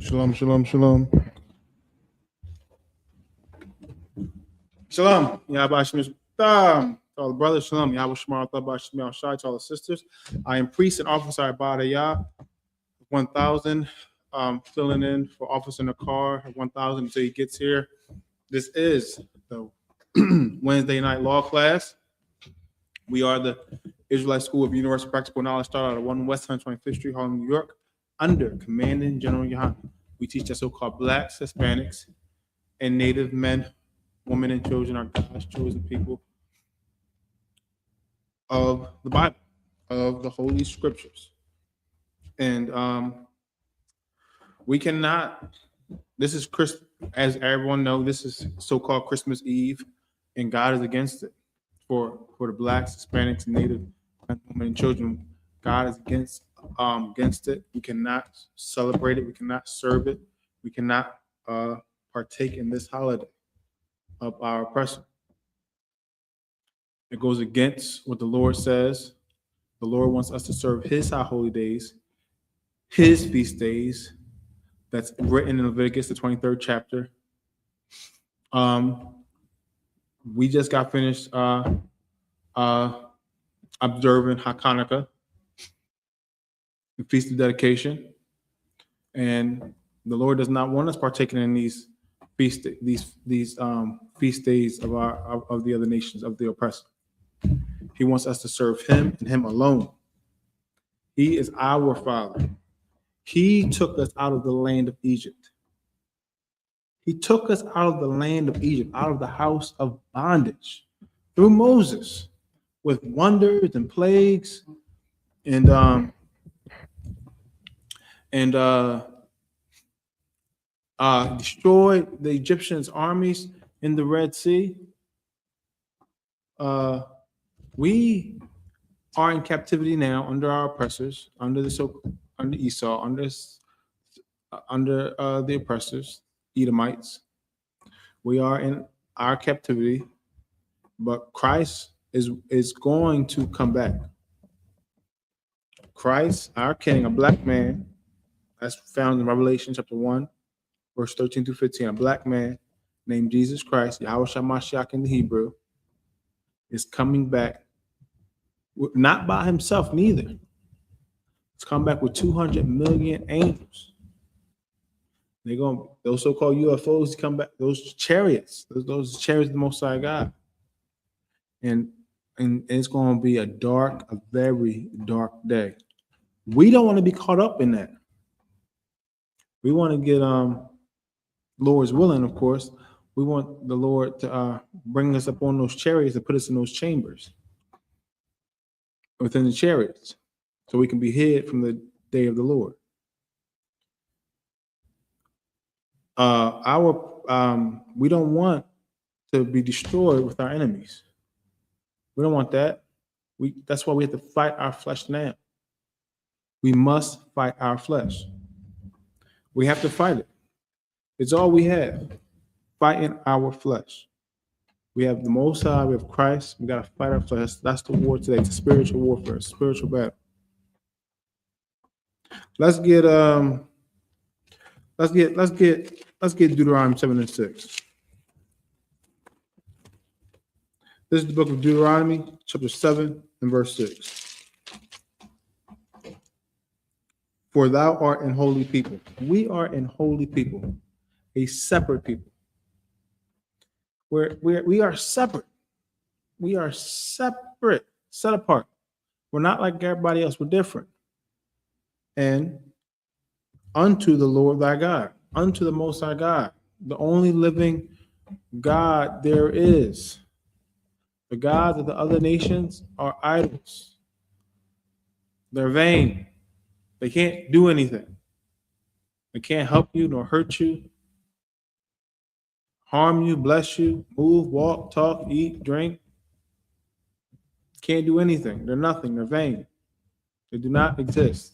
Shalom, shalom, shalom. Shalom. Yahweh Shem to all the brothers. Shalom. Yahweh Shemar Thabah Shem Shai to all the sisters. I am priest and officer at Yah 1000. Filling in for officer in the car at 1000 until he gets here. This is the Wednesday night law class. We are the Israelite School of Universal Practical Knowledge, started out at 1 West 125th Street, Harlem, New York, under Commanding General YAHANNA. We teach that so-called blacks, Hispanics, and Native men, women, and children are God's chosen people of the Bible, of the Holy Scriptures. And we cannot, this is Christ, as everyone knows, this is so-called Christmas Eve, and God is against it. For the blacks, Hispanics, Native men, women, and children, God is against it. We cannot celebrate it. We cannot serve it. We cannot partake in this holiday of our oppressor. It goes against what the Lord says. The Lord wants us to serve his high holy days, his feast days. That's written in Leviticus, the 23rd chapter. We just got finished observing HaKaNAKA, the Feast of Dedication, and the Lord does not want us partaking in these feast days of the other nations, of the oppressor. He wants us to serve him and him alone. He is our Father. He took us out of the land of Egypt. He took us out of the land of Egypt, out of the house of bondage, through Moses, with wonders and plagues, and destroyed the Egyptians' armies in the Red Sea. We are in captivity now under our oppressors, under Esau, under the oppressors, Edomites. We are in our captivity, but Christ is going to come back. Christ, our King, a black man, that's found in Revelation chapter 1, verse 13 through 15. A black man named Jesus Christ, Yahweh Shemashach in the Hebrew, is coming back, not by himself neither. He's come back with 200 million angels. They're going, those so-called UFOs come back, those chariots, those chariots of the Most High God. And it's going to be a very dark day. We don't want to be caught up in that. We want to get Lord's willing, of course. We want the Lord to bring us up on those chariots and put us in those chambers within the chariots, so we can be hid from the day of the Lord. We don't want to be destroyed with our enemies. We don't want that. That's why we have to fight our flesh now. We must fight our flesh. We have to fight it. It's all we have, fighting our flesh. We have the Most High, we have Christ. We got to fight our flesh. That's the war today. It's a spiritual warfare, a spiritual battle. Let's get Deuteronomy 7 and 6. This is the book of Deuteronomy, chapter 7 and verse 6. For thou art an holy people. We are an holy people, a separate people. We are separate. We are separate, set apart. We're not like everybody else. We're different. And unto the Lord thy God, unto the Most High God, the only living God there is. The gods of the other nations are idols. They're vain. They can't do anything. They can't help you nor hurt you, harm you, bless you, move, walk, talk, eat, drink. Can't do anything. They're nothing. They're vain. They do not exist.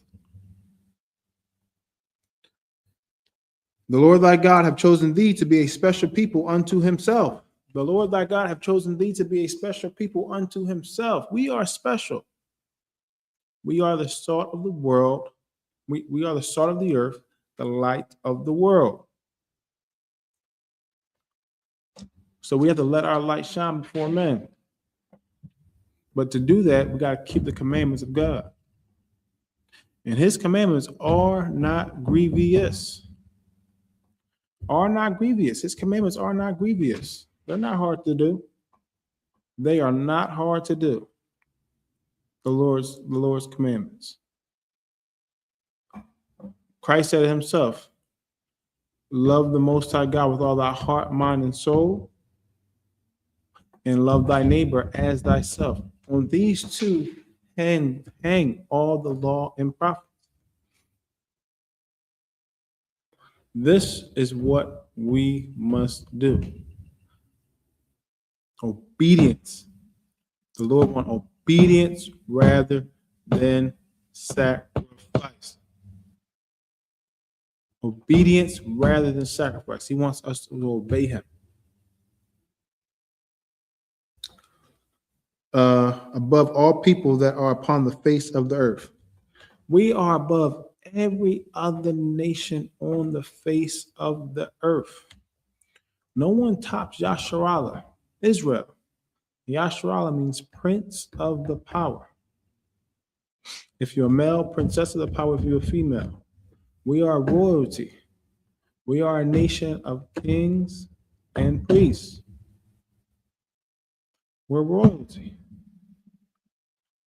The Lord thy God have chosen thee to be a special people unto himself. The Lord thy God have chosen thee to be a special people unto himself. We are special. We are the salt of the world. We are the salt of the earth, the light of the world. So we have to let our light shine before men. But to do that, we got to keep the commandments of God. And his commandments are not grievous. Are not grievous. His commandments are not grievous. They're not hard to do. They are not hard to do. The Lord's commandments. Christ said it himself, love the Most High God with all thy heart, mind, and soul, and love thy neighbor as thyself. On these two hang all the law and prophets. This is what we must do. Obedience. The Lord wants obedience rather than sacrifice. Obedience rather than sacrifice. He wants us to obey him. Above all people that are upon the face of the earth. We are above every other nation on the face of the earth. No one tops Yasharallah, Israel. Yasharallah means prince of the power. If you're a male, princess of the power. If you're a female, we are royalty. We are a nation of kings and priests. We're royalty.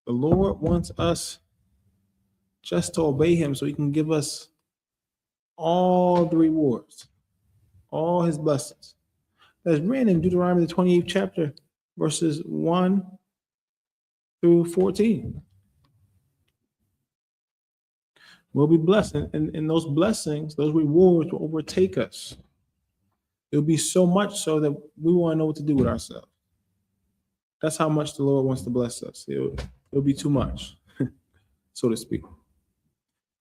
The Lord wants us just to obey him so he can give us all the rewards, all his blessings. That's written in Deuteronomy, the 28th chapter, verses 1 through 14. We'll be blessed, and those blessings, those rewards will overtake us. It'll be so much so that we won't know what to do with ourselves. That's how much the Lord wants to bless us. It'll be too much, so to speak.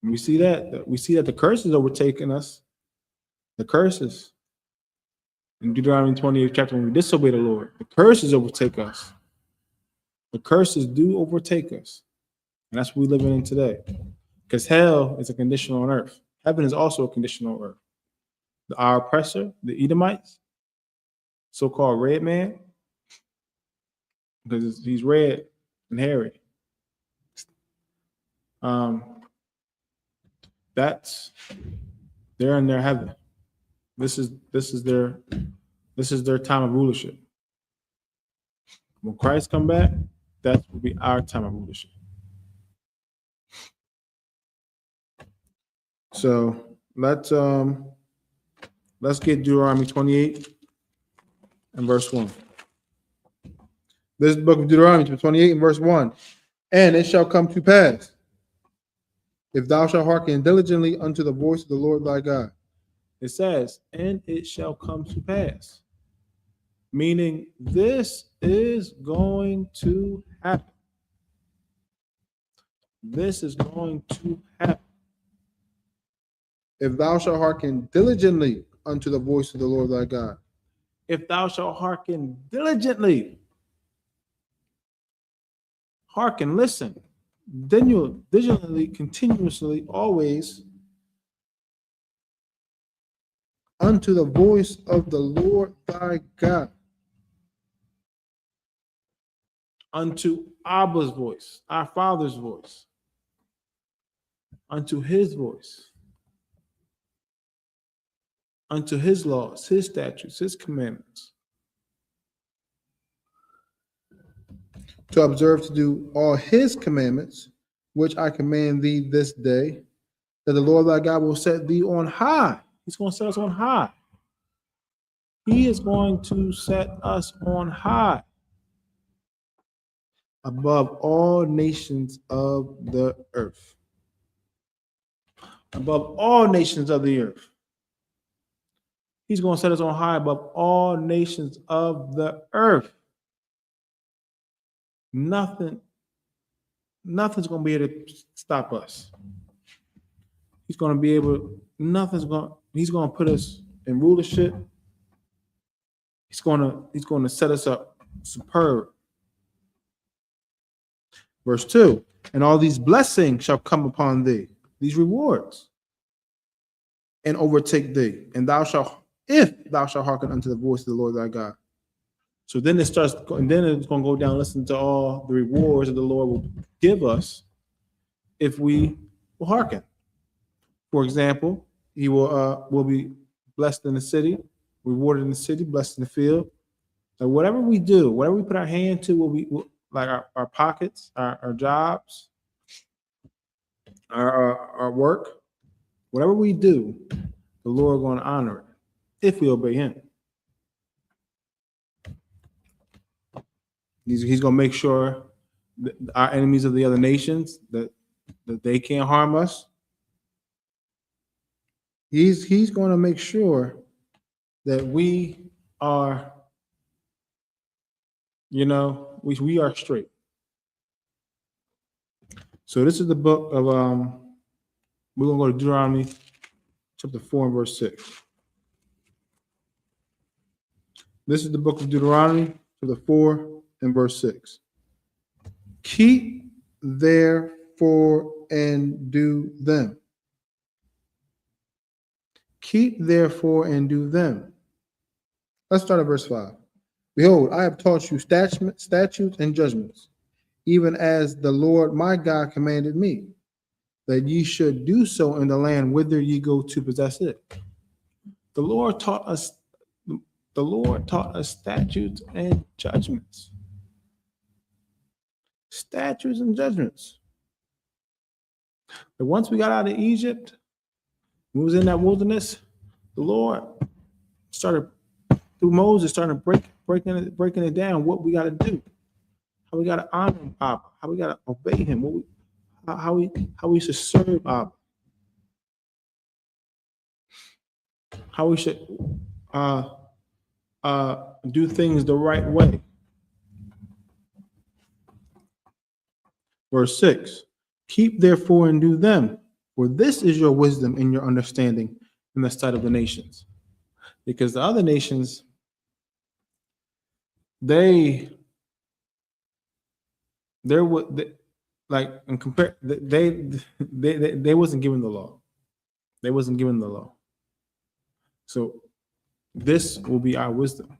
And we see that the curses overtaking us. The curses in Deuteronomy 28th chapter, when we disobey the Lord, the curses overtake us. The curses do overtake us, and that's what we're living in today. Because hell is a condition on earth. Heaven is also a condition on earth. Our oppressor, the Edomites, so-called red man, because he's red and hairy. They're in their heaven. This is their time of rulership. When Christ come back, that will be our time of rulership. So let's get Deuteronomy 28 and verse 1. This is the book of Deuteronomy 28 and verse 1. And it shall come to pass, if thou shalt hearken diligently unto the voice of the Lord thy God. It says, and it shall come to pass. Meaning this is going to happen. This is going to happen. If thou shalt hearken diligently unto the voice of the Lord thy God. If thou shalt hearken diligently. Hearken, listen. Then you'll diligently, continuously, always unto the voice of the Lord thy God. Unto Abba's voice, our Father's voice. Unto his voice. Unto his laws, his statutes, his commandments. To observe to do all his commandments, which I command thee this day, that the Lord thy God will set thee on high. He's going to set us on high. He is going to set us on high above all nations of the earth. Above all nations of the earth. He's going to set us on high above all nations of the earth. Nothing's going to be able to stop us. He's going to be able, he's going to put us in rulership. He's going to set us up superb. Verse 2, and all these blessings shall come upon thee, these rewards. and overtake thee, and if thou shalt hearken unto the voice of the Lord thy God. So then it starts, and then it's going to go down, listen to all the rewards that the Lord will give us if we will hearken. For example, he will be blessed in the city, rewarded in the city, blessed in the field. So whatever we do, whatever we put our hand to, like our pockets, our jobs, our work, whatever we do, the Lord is going to honor it if we obey him. He's going to make sure that our enemies of the other nations, that they can't harm us. He's going to make sure that we are, we are straight. So this is the book of, we're going to go to Deuteronomy chapter 4 and verse 6. This is the book of Deuteronomy chapter 4 and verse 6. Keep therefore and do them. Keep therefore and do them. Let's start at verse 5. Behold, I have taught you statutes and judgments, even as the Lord my God commanded me, that ye should do so in the land whither ye go to possess it. The Lord taught us statutes and judgments. Statutes and judgments. But once we got out of Egypt, we was in that wilderness, the Lord started, through Moses, started breaking it down, what we got to do, how we got to honor him, Abba, how we got to obey him, how we should serve Abba, how we should do things the right way. Verse 6, keep therefore and do them, for this is your wisdom and your understanding in the sight of the nations. Because the other nations, they wasn't given the law. They wasn't given the law. So this will be our wisdom.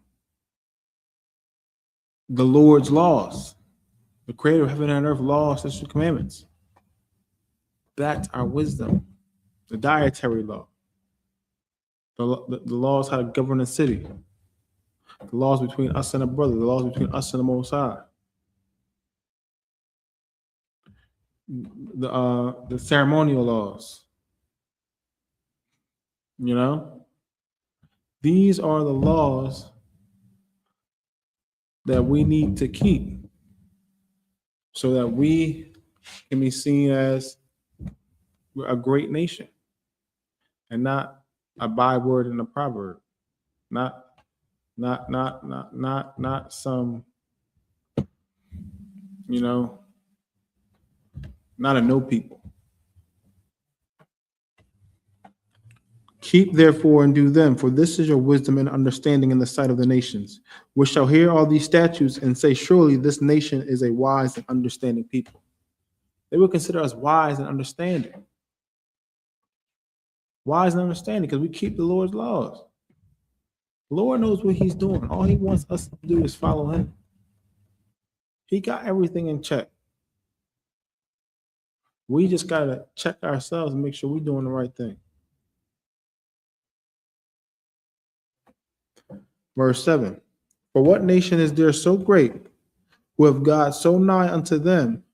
The Lord's laws, the creator of heaven and earth, laws, statutes, and commandments. That's our wisdom. The dietary law. The laws how to govern a city. The laws between us and a brother. The laws between us and the Most High. The ceremonial laws. These are the laws that we need to keep so that we can be seen as a great nation and not a byword and a proverb, not some, not a no people. Keep therefore and do them, for this is your wisdom and understanding in the sight of the nations, which shall hear all these statutes and say, surely this nation is a wise and understanding people. They will consider us wise and understanding. Wise and understanding because we keep the Lord's laws. The Lord knows what he's doing. All he wants us to do is follow him. He got everything in check. We just got to check ourselves and make sure we're doing the right thing. Verse 7, for what nation is there so great, who have God so nigh unto them,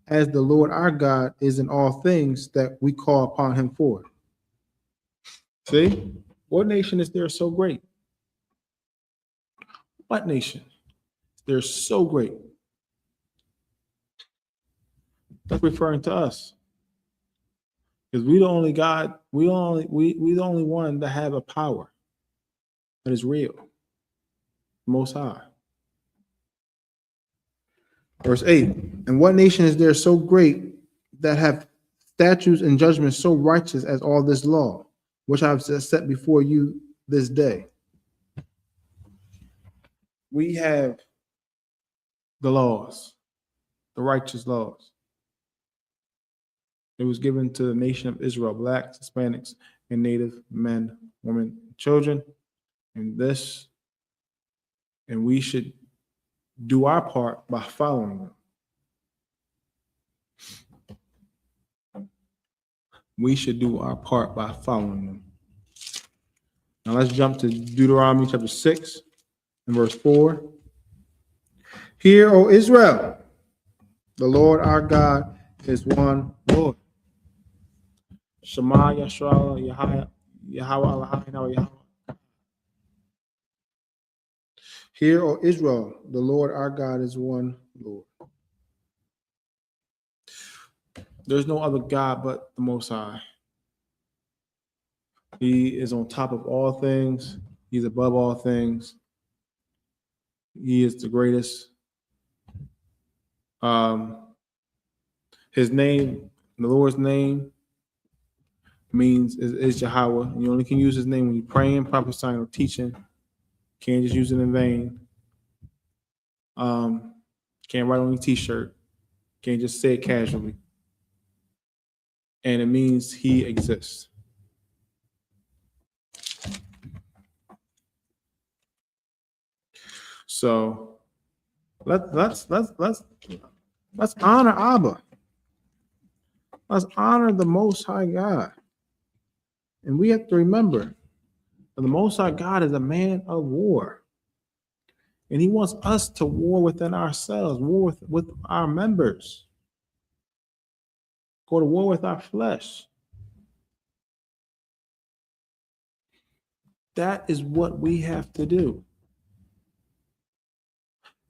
as the Lord our God is in all things that we call upon him for? See, what nation is there so great? What nation? They're so great. That's referring to us. Because we the only God, we the only one that have a power that is real. Most High. Verse 8, and what nation is there so great that have statutes and judgments so righteous as all this law, which I have set before you this day? We have the laws, the righteous laws. It was given to the nation of Israel, blacks, Hispanics, and native men, women, children. And we should do our part by following them. We should do our part by following them. Now let's jump to Deuteronomy chapter 6 and verse 4. Hear, O Israel, the Lord our God is one Lord. Shema Yashrala Yahweh Eloheinu Yahweh. Hear, O Israel, the Lord our God is one Lord. There's no other God but the Most High. He is on top of all things. He's above all things. He is the greatest. His name, the Lord's name, means is Yahweh. You only can use his name when you're praying, prophesying, or teaching. Can't just use it in vain. Can't write on your t-shirt. Can't just say it casually. And it means he exists. So let's honor Abba. Let's honor the Most High God. And we have to remember that the Most High God is a man of war. And he wants us to war within ourselves, war with our members. Go to war with our flesh. That is what we have to do.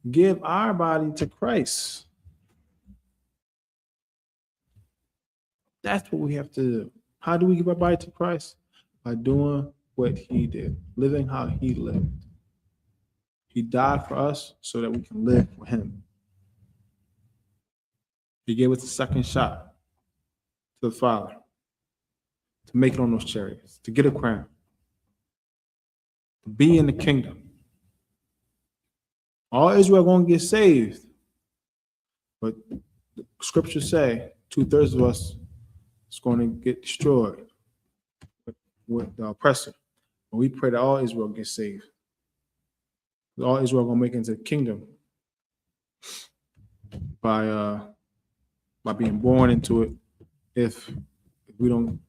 Give our body to Christ. That's what we have to do. How do we give our body to Christ? By doing what he did, living how he lived. He died for us so that we can live for him. He gave us a second shot to the Father to make it on those chariots, to get a crown, to be in the kingdom. All Israel going to get saved, but the scriptures say 2/3 of us is going to get destroyed with the oppressor. But we pray that all Israel gets saved. All Israel going to make it into the kingdom by being born into it. If we don't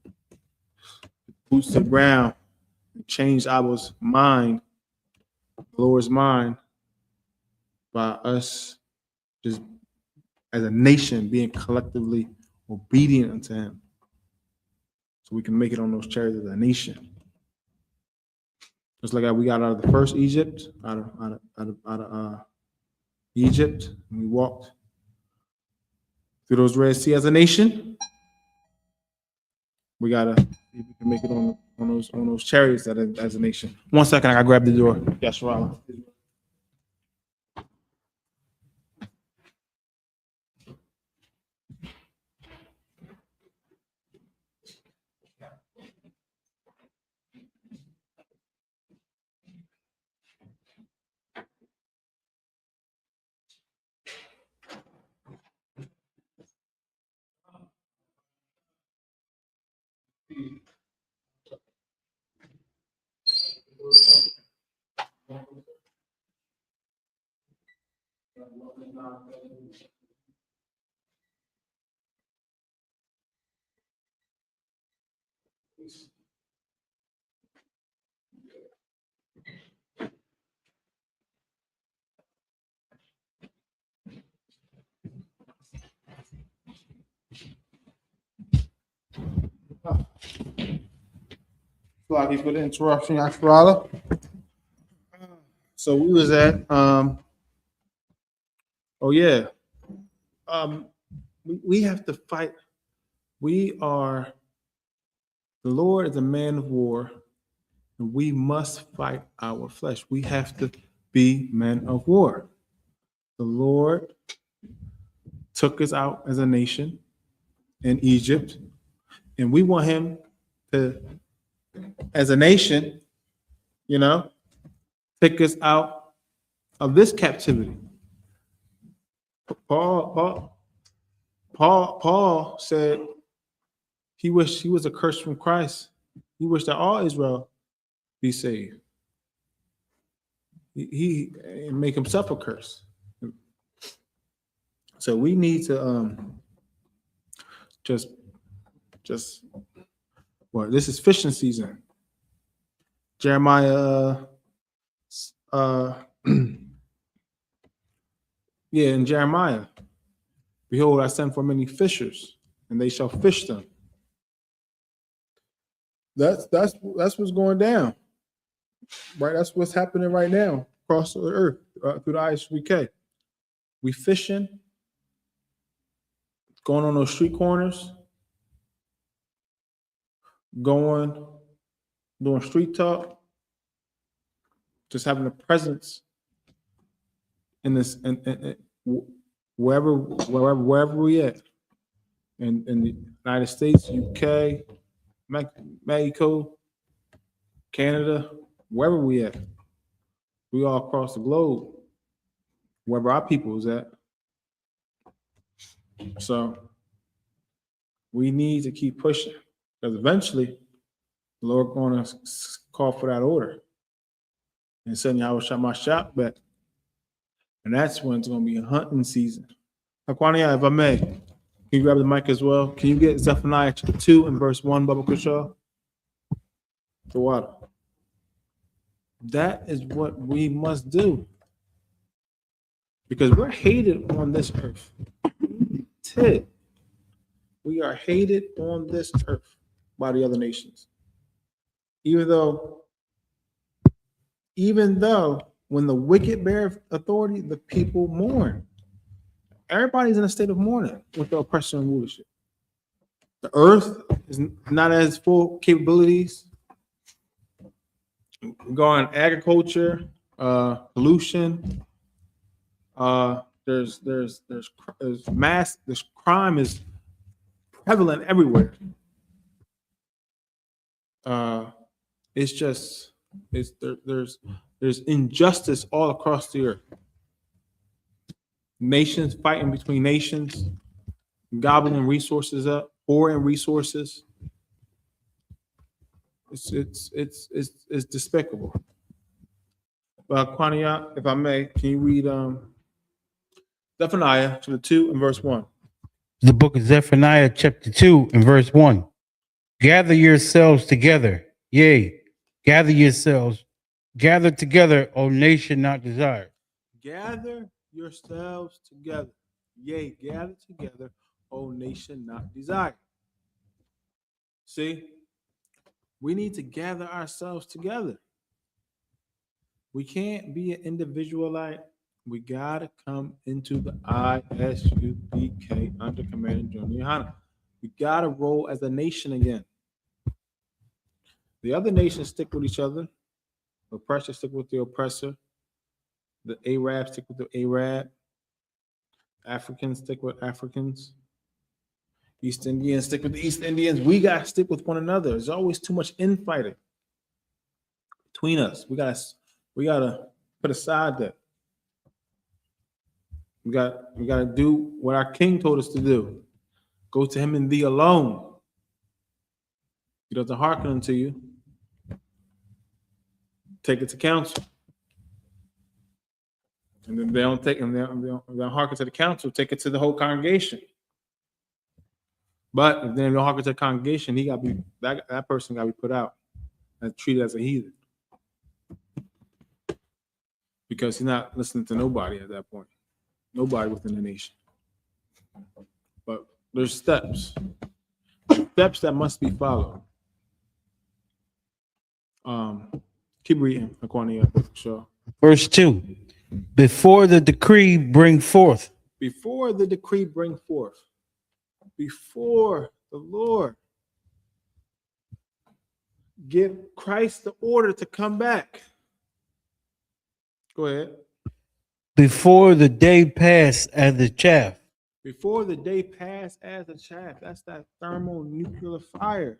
boots to the ground and change Abba's mind, the Lord's mind, by us just as a nation being collectively obedient unto him, so we can make it on those chariots as a nation. Just like we got out of the first Egypt, out of Egypt, and we walked through those Red Sea as a nation. We gotta see if we can make it on those chariots as a nation. 1 second, I gotta grab the door. Yes, SHALAM. Apologies for the interruption, Yashwala. So we was at we have to fight. The Lord is a man of war, and we must fight our flesh. We have to be men of war. The Lord took us out as a nation in Egypt, and we want him to, as a nation, take us out of this captivity. Paul said he wished he was a curse from Christ He wished that all Israel be saved. He make himself a curse. So we need to just well, this is fishing season. Jeremiah yeah, in Jeremiah, behold, I send for many fishers, and they shall fish them. That's what's going down, right? That's what's happening right now across the earth through the I.S.U.P.K. We fishing, going on those street corners, doing street talk, just having a presence in this, and wherever we at, in the United States, UK, Mexico, Canada, wherever we at, we all across the globe, wherever our people is at. So we need to keep pushing, because eventually the Lord going to call for that order and send YAHANNA back, and that's when it's going to be a hunting season. Aquania, if I may, can you grab the mic as well? Can you get Zephaniah chapter 2 and verse 1, Baba Kushaw? The water. That is what we must do, because we're hated on this earth. We are hated on this earth by the other nations. Even though when the wicked bear authority, the people mourn. Everybody's in a state of mourning with the oppression and rulership. The earth is not as full capabilities. Go on agriculture, pollution. There's crime is prevalent everywhere. There's injustice all across the earth. Nations fighting between nations, gobbling resources up, pouring resources. It's despicable. Kwaniya, if I may, can you read Zephaniah chapter 2 and verse 1? The book of Zephaniah chapter 2 and verse 1. Gather yourselves together, yea, gather yourselves, gather together, O nation not desired. Gather yourselves together, yea, gather together, O nation not desired. See, we need to gather ourselves together. We can't be an individualite. We gotta come into the I.S.U.P.K under command of General YAHANNA. We gotta roll as a nation again. The other nations stick with each other. The oppressor stick with the oppressor. The Arabs stick with the Arab. Africans stick with Africans. East Indians stick with the East Indians. We gotta stick with one another. There's always too much infighting between us. We gotta put aside that. We gotta do what our King told us to do. Go to him and thee alone. He doesn't hearken unto you. Take it to council. And then they don't hearken to the council, take it to the whole congregation. But if they don't hearken to the congregation, that person gotta be put out and treated as a heathen. Because he's not listening to nobody at that point. Nobody within the nation. But there's steps that must be followed. Keep reading, Aquania. Sure. Verse 2. Before the decree bring forth. Before the decree bring forth. Before the Lord give Christ the order to come back. Go ahead. Before the day pass as the chaff. Before the day pass as the chaff. That's that thermonuclear fire.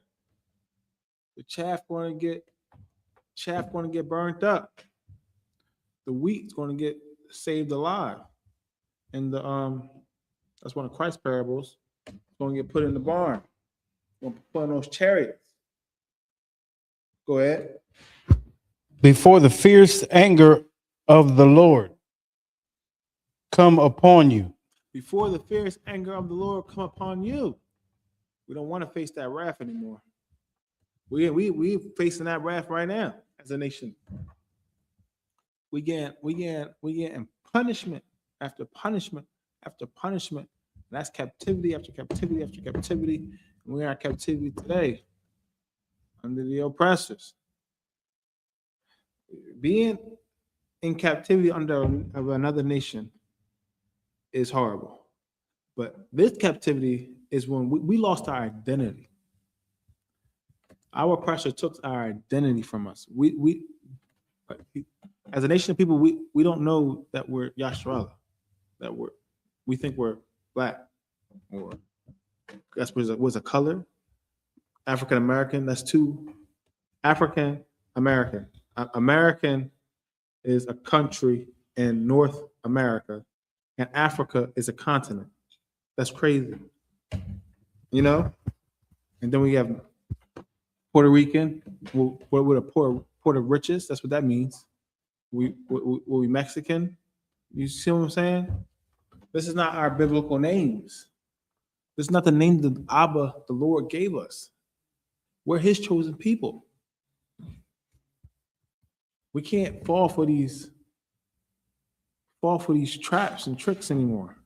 The chaff going to get burnt up. The wheat's going to get saved alive. And that's one of Christ's parables. It's going to get put in the barn. Going to put in those chariots. Go ahead. Before the fierce anger of the Lord come upon you. Before the fierce anger of the Lord come upon you. We don't want to face that wrath anymore. We facing that wrath right now as a nation. We getting punishment after punishment after punishment. And that's captivity after captivity after captivity. And we are in captivity today under the oppressors. Being in captivity under of another nation is horrible. But this captivity is when we lost our identity. Our oppressor took our identity from us. We as a nation of people, we don't know that we're Yasharala, that we think we're black, or that's was a color, African American. That's two. African American. American is a country in North America, and Africa is a continent. That's crazy, you know. And then we have Puerto Rican. With a Puerto riches. That's what that means. We Mexican. You see what I'm saying? This is not our biblical names. This is not the name that Abba, the Lord, gave us. We're His chosen people. We can't fall for these traps and tricks anymore.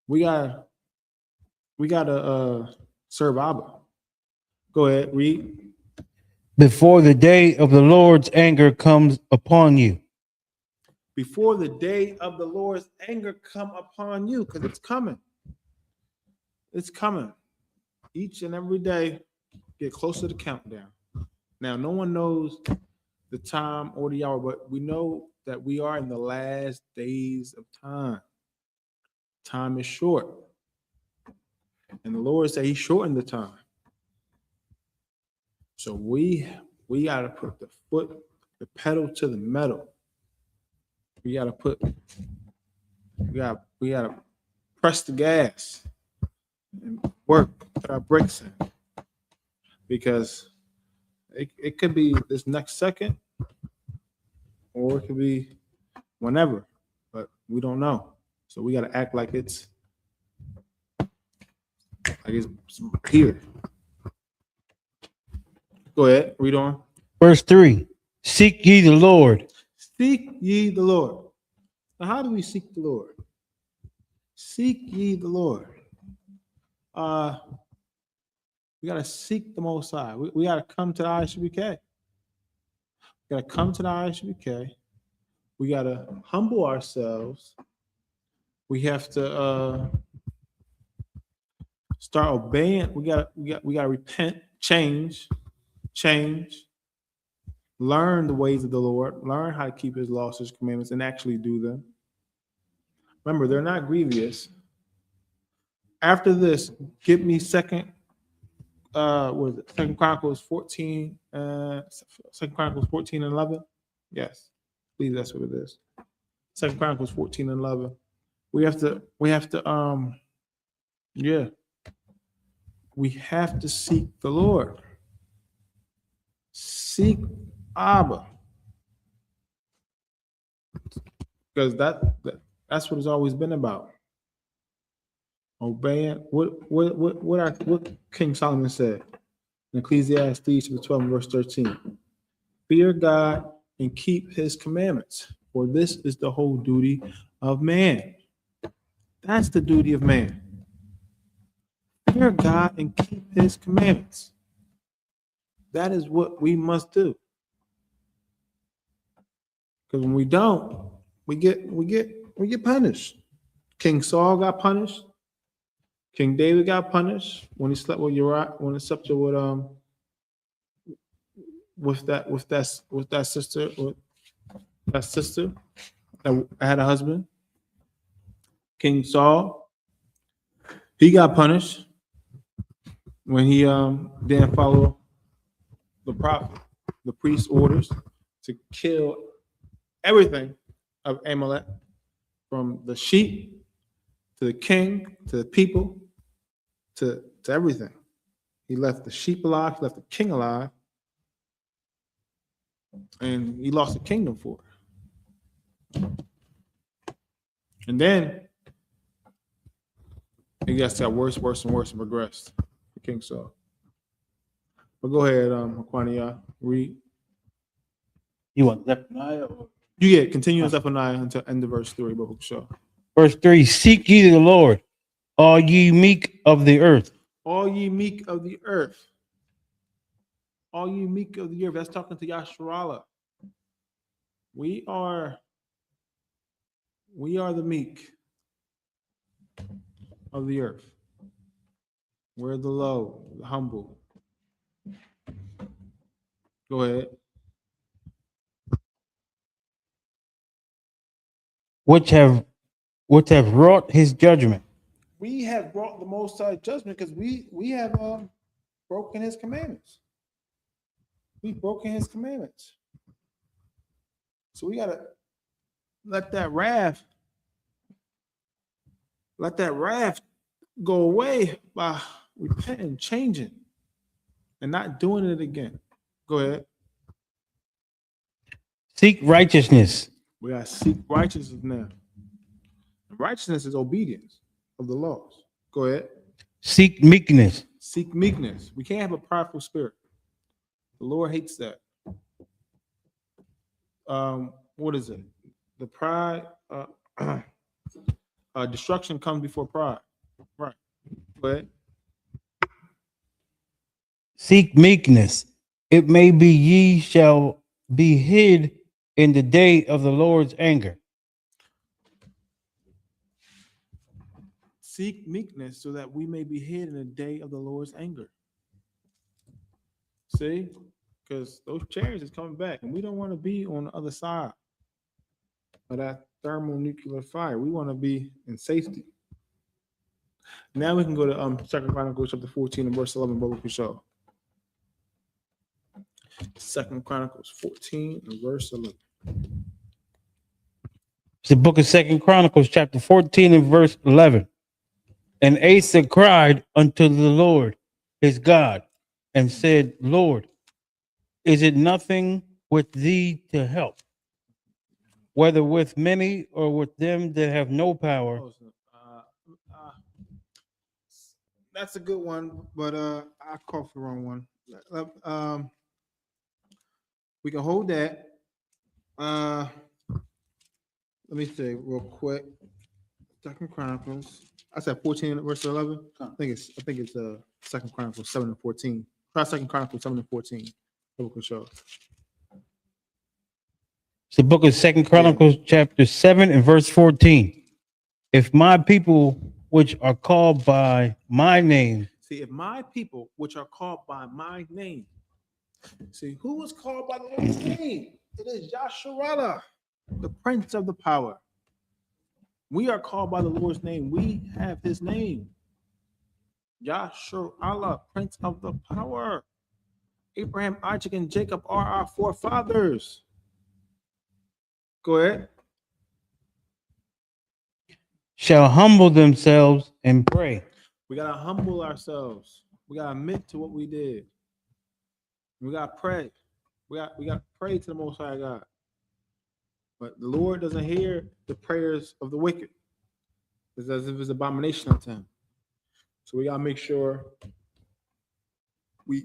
We gotta serve Abba. Go ahead, read. Before the day of the Lord's anger comes upon you. Before the day of the Lord's anger come upon you, because it's coming. It's coming. Each and every day, get closer to the countdown. Now, no one knows the time or the hour, but we know that we are in the last days of time. Time is short. And the Lord said He shortened the time. So we got to put the pedal to the metal. We got to press the gas and work, put our brakes in. Because it could be this next second, or it could be whenever, but we don't know. So we got to act like it's here. Go ahead, read on. Verse 3. Seek ye the Lord. Seek ye the Lord. Now, how do we seek the Lord? Seek ye the Lord. We got to seek the Most High. We got to come to the I.S.U.P.K. We got to come to the I.S.U.P.K. We got to humble ourselves. We have to start obeying. We got to repent, change, learn the ways of the Lord, learn how to keep His laws, His commandments, and actually do them. Remember, they're not grievous. After this, give me Second Chronicles 14, 2 Chronicles 14 and 11. Yes, I believe that's what it is. 2 Chronicles 14 and 11. We have to seek the Lord. Seek Abba. Because that's what it's always been about. Obeying what King Solomon said in Ecclesiastes chapter 12 verse 13. Fear God and keep His commandments, for this is the whole duty of man. That's the duty of man. Fear God and keep His commandments. That is what we must do. Because when we don't, we get punished. King Saul got punished. King David got punished when he slept with Uriah, when he slept with that sister that had a husband. King Saul, he got punished when he didn't follow the prophet, the priest's orders to kill everything of Amalek, from the sheep to the king to the people to everything. He left the sheep alive, he left the king alive, And he lost the kingdom for it. And then it got worse, worse, and worse and progressed. King Saul. But go ahead, Aquania, read. You want Zephaniah? You get continue in Zephaniah until end of verse 3, Baruch Shah. Verse 3, seek ye the Lord, all ye meek of the earth. All ye meek of the earth. All ye meek of the earth. That's talking to Yasharallah. We are the meek of the earth. We're the low, the humble. Go ahead. Which have wrought his judgment. We have brought the Most High judgment because we have broken his commandments. We've broken his commandments. So we gotta let that wrath go away by repenting, changing, and not doing it again. Go ahead. Seek righteousness. We gotta seek righteousness now. Righteousness is obedience of the laws. Go ahead. Seek meekness. Seek meekness. We can't have a prideful spirit. The Lord hates that. What is it? The pride, destruction comes before pride. Right. Go ahead. Seek meekness. It may be ye shall be hid in the day of the Lord's anger. Seek meekness so that we may be hid in the day of the Lord's anger. See? Because those chariots is coming back, and we don't want to be on the other side of that thermonuclear fire. We want to be in safety. Now we can go to 2 Chronicles chapter 14 and verse 11, Baruch Yeshua. 2 Chronicles 14 and verse 11. It's the book of 2 Chronicles, chapter 14 and verse 11. And Asa cried unto the Lord his God and said, Lord, is it nothing with thee to help, whether with many or with them that have no power? That's a good one, but I called for the wrong one. We can hold that. Let me say real quick. 2 Chronicles. I said 14 verse 11. I think it's 2 Chronicles 7 and 14. Try 2 Chronicles 7 and 14. Show. It's the book of 2 Chronicles, chapter 7 and verse 14. If my people which are called by my name. See, if my people which are called by my name. See, who was called by the Lord's name? It is Yasharallah, the Prince of the Power. We are called by the Lord's name. We have his name. Yasharallah, Prince of the Power. Abraham, Isaac, and Jacob are our forefathers. Go ahead. Shall humble themselves and pray. We got to humble ourselves. We got to admit to what we did. We got to pray. We got to pray to the Most High God. But the Lord doesn't hear the prayers of the wicked. It's as if it's abomination unto him. So we got to make sure we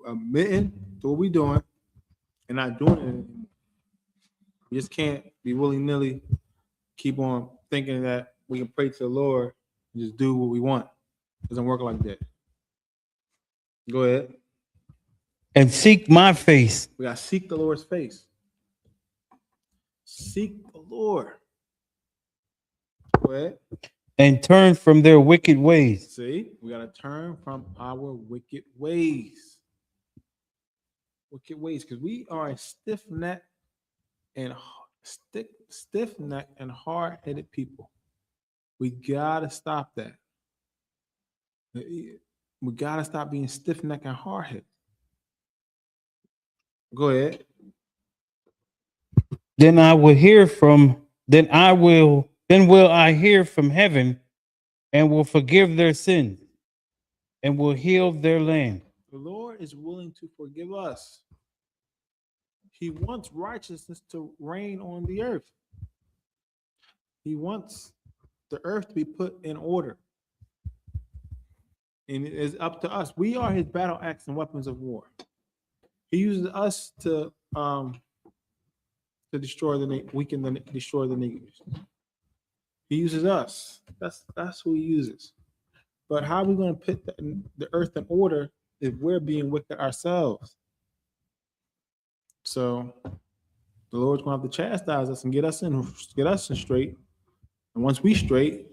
admitting to what we're doing and not doing it anymore. We just can't be willy-nilly keep on thinking that we can pray to the Lord and just do what we want. It doesn't work like that. Go ahead. And seek my face. We got to seek the Lord's face. Seek the Lord. Go ahead. And turn from their wicked ways. See, we got to turn from our wicked ways. Wicked ways, because we are a stiff-necked and hard-headed people. We got to stop that. We got to stop being stiff-necked and hard-headed. Go ahead. Then will I hear from heaven and will forgive their sins and will heal their land. The Lord is willing to forgive us. He wants righteousness to reign on the earth. He wants the earth to be put in order. And it is up to us. We are his battle axe and weapons of war. He uses us to destroy destroy the niggers. He uses us. That's who he uses. But how are we going to put the earth in order if we're being wicked ourselves? So the Lord's going to have to chastise us and get us in straight. And once we straight,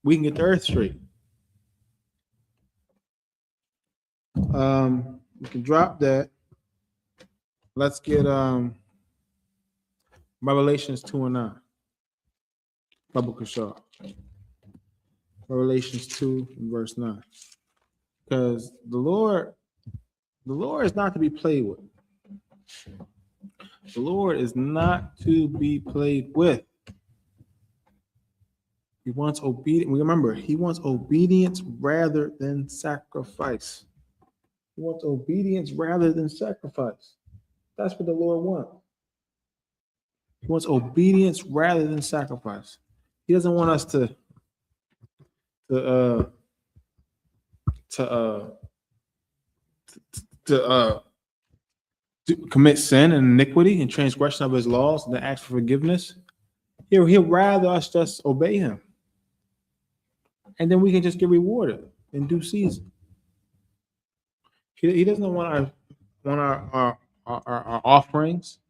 we can get the earth straight. We can drop that. Let's get Revelations 2 and 9. Babu Kashar. Revelations 2 and verse 9. Because the Lord is not to be played with. The Lord is not to be played with. He wants obedience. Remember, he wants obedience rather than sacrifice. He wants obedience rather than sacrifice. That's what the Lord wants. He wants obedience rather than sacrifice. He doesn't want us to commit sin and iniquity and transgression of his laws and to ask for forgiveness. He'll rather us just obey him. And then we can just get rewarded in due season. He doesn't want our offerings,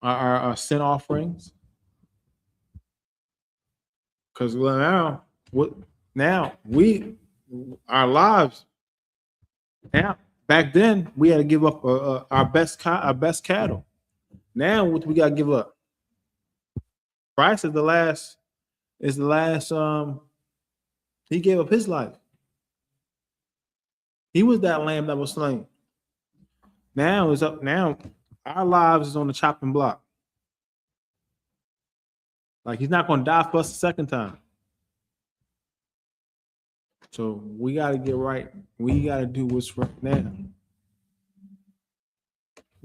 our sin offerings. Because now our lives, now back then we had to give up our best cattle. Now what we got to give up? Christ is the last. He gave up his life. He was that lamb that was slain. Now it's up. Now our lives is on the chopping block. Like he's not going to die for us a second time. So we got to get right. We got to do what's right now.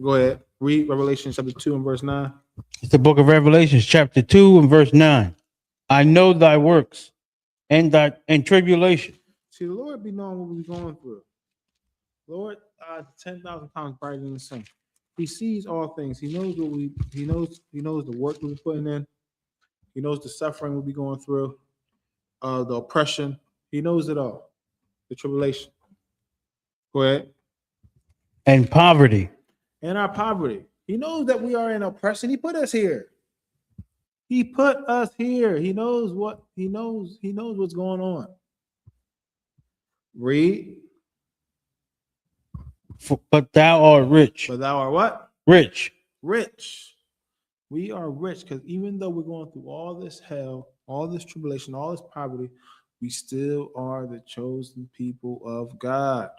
Go ahead. Read Revelation chapter 2 and verse 9. It's the book of Revelations, chapter 2 and verse 9. I know thy works and tribulation. See, the Lord be knowing what we're going through. Lord, 10,000 times brighter than the sun. He sees all things. He knows he knows the work we're putting in. He knows the suffering we'll be going through, the oppression. He knows it all. The tribulation. Go ahead. And poverty. And our poverty. He knows that we are in oppression. He put us here. He put us here. He knows what's going on. Read. But thou art rich. But thou art what? Rich. Rich. We are rich because even though we're going through all this hell, all this tribulation, all this poverty, we still are the chosen people of God.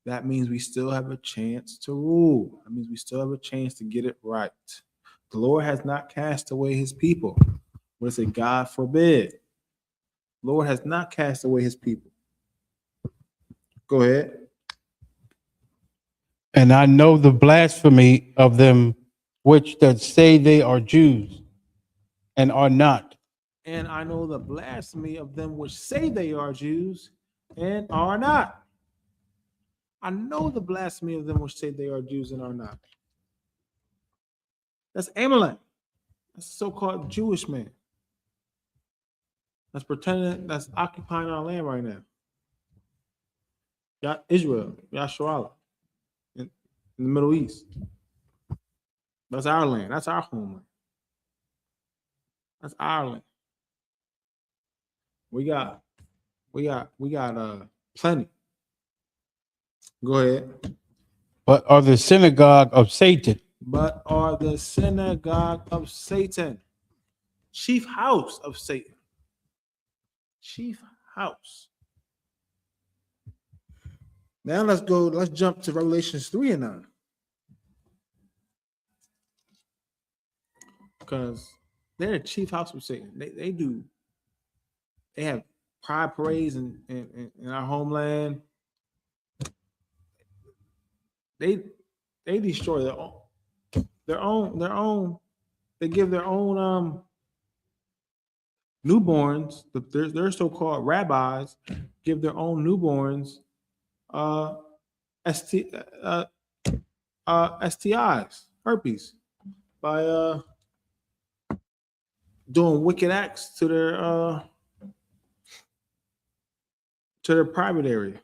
That means we still have a chance to rule. That means we still have a chance to get it right. The Lord has not cast away his people. What is it? God forbid. The Lord has not cast away his people. Go ahead. And I know the blasphemy of them which that say they are Jews and are not. And I know the blasphemy of them which say they are Jews and are not. I know the blasphemy of them which say they are Jews and are not. That's Amalek. That's a so-called Jewish man. That's pretending, that's occupying our land right now. Israel, YAHANNA, in the Middle East. That's our land. That's our homeland. That's our land. We got plenty. Go ahead. But are the synagogue of Satan. But are the synagogue of Satan. Chief house of Satan. Chief house. Now let's jump to Revelations 3 and 9. Because they're the chief house of Satan. They have pride parades in our homeland. They They destroy their own. They give their own newborns. Their so-called rabbis give their own newborns ST, STIs, herpes, by doing wicked acts to their private area.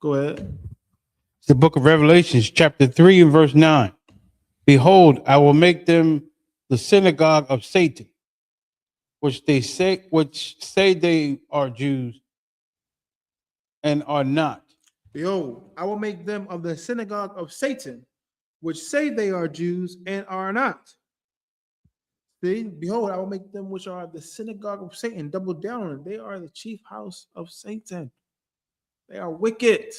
Go ahead. It's the book of Revelations, chapter 3 and verse 9. Behold, I will make them the synagogue of Satan, which say they are Jews and are not. Behold, I will make them of the synagogue of Satan, which say they are Jews and are not. See, behold, I will make them which are the synagogue of Satan. Double down on it. They are the chief house of Satan. They are wicked.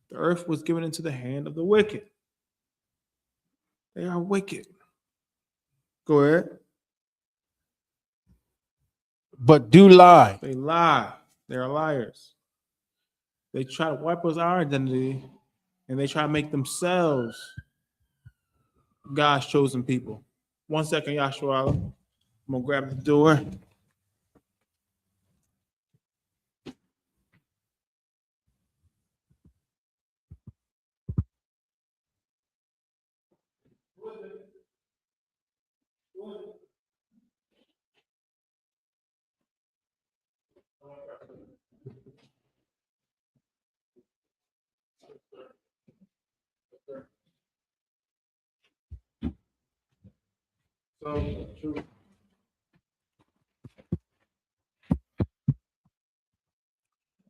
The earth was given into the hand of the wicked. They are wicked. Go ahead. But do lie. They lie. They are liars. They try to wipe us our identity, and they try to make themselves God's chosen people. 1 second, Yahshua. I'm gonna grab the door.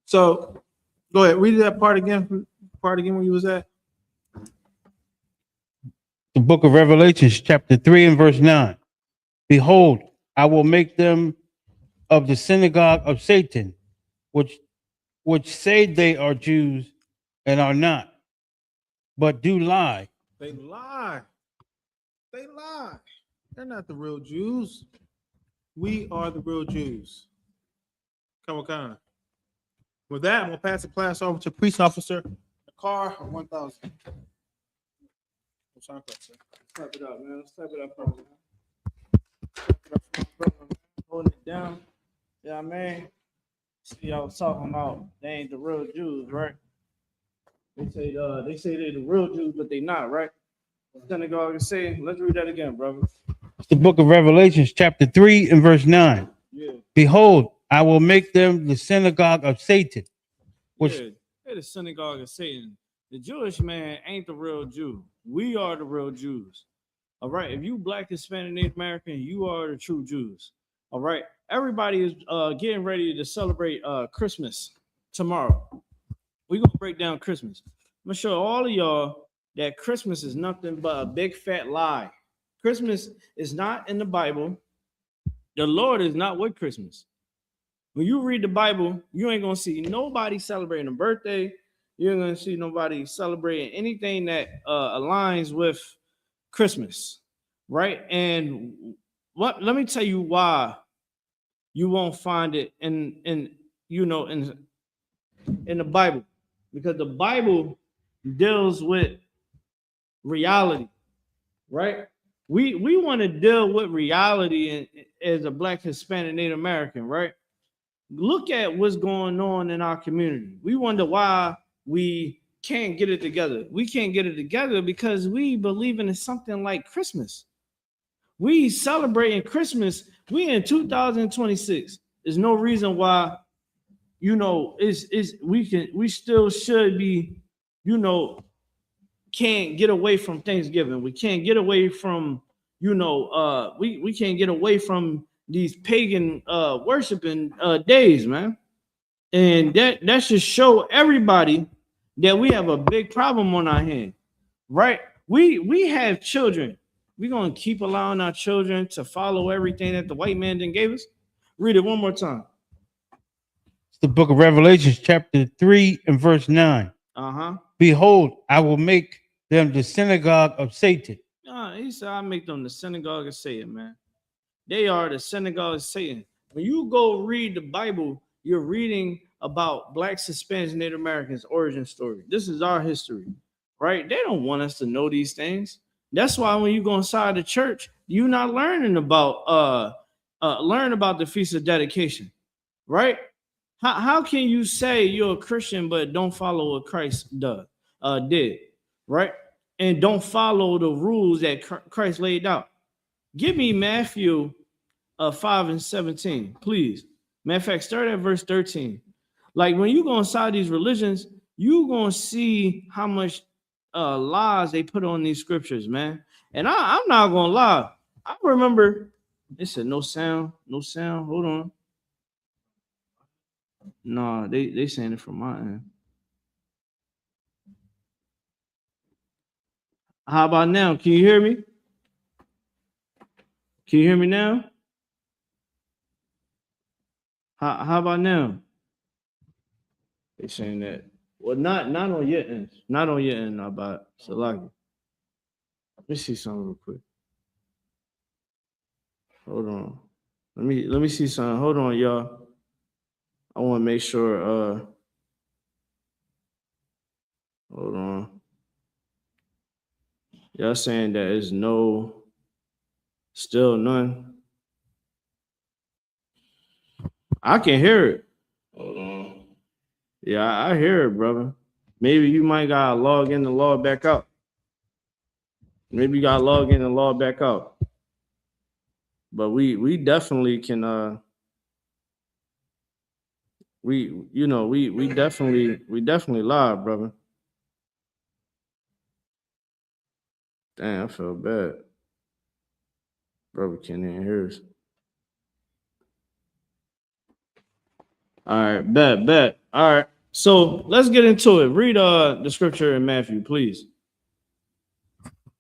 So go ahead, read that part again. Where you was at. The book of Revelations, chapter 3 and verse 9. Behold, I will make them of the synagogue of Satan, which say they are Jews and are not, but do lie. They lie. They lie. They're not the real Jews. We are the real Jews. Come on. With that, I'm gonna pass the class over to police officer. The car 1000. Step it up, man. Step it up, brother. Holding it down. Yeah, man. See, I was talking about they ain't the real Jews, right? They say they're the real Jews, but they not, right? Synagogue is saying, let's read that again, brother. It's the book of Revelations, chapter 3 and verse 9. Yeah. Behold, I will make them the synagogue of Satan, which They're the synagogue of Satan. The Jewish man ain't the real Jew. We are the real Jews. All right. If you Black, Hispanic, Native American, you are the true Jews. All right. Everybody is getting ready to celebrate Christmas tomorrow. We're gonna break down Christmas. I'm gonna show all of y'all that Christmas is nothing but a big fat lie. Christmas is not in the Bible. The Lord is not with Christmas. When you read the Bible, you ain't gonna see nobody celebrating a birthday. You're gonna see nobody celebrating anything that aligns with Christmas, right? And let me tell you why you won't find it in the Bible, because the Bible deals with reality, right? We want to deal with reality as a Black, Hispanic, Native American, right? Look at what's going on in our community. We wonder why we can't get it together. We can't get it together because we believe in something like Christmas. We celebrating Christmas. We in 2026. There's no reason why, we still should be, can't get away from Thanksgiving. We can't get away from, we can't get away from these pagan worshiping days, man. And that should show everybody that we have a big problem on our hand, right? We have children. We're gonna keep allowing our children to follow everything that the white man then gave us. Read it one more time. it's the book of Revelations, chapter 3 and verse 9. Behold, I will make them the synagogue of Satan. He said, I make them the synagogue of Satan, man. They are the synagogue of Satan. When you go read the Bible, you're reading about Blacks, Hispanics, Native Americans' origin story. This is our history. right? They don't want us to know these things. That's why when you go inside the church, you're not learning about learn about the Feast of Dedication, right? How can you say you're a Christian but don't follow what Christ did, right? And don't follow the rules that Christ laid out. Give me Matthew 5 and 17, please. Matter of fact, start at verse 13. Like when you go inside these religions, you're gonna see how much lies they put on these scriptures, man. And I'm not gonna lie. I remember they said no sound, no sound. Hold on. No, they saying it from my end. How about now? Can you hear me? Can you hear me now? How about now? They saying that. Well, not on your end. Not on your end, about Salaki. Let me see something real quick. Hold on. Let me see something. Hold on, y'all. I want to make sure. Hold on. Y'all saying that is no, still none. I can hear it. Hold on. Yeah, I hear it, brother. Maybe you might gotta log in and log back out. Maybe you gotta log in and log back out. But we definitely can we definitely live, brother. Damn, I feel bad. Brother can't even hear us. All right, bet. All right. So let's get into it. Read the scripture in Matthew, please.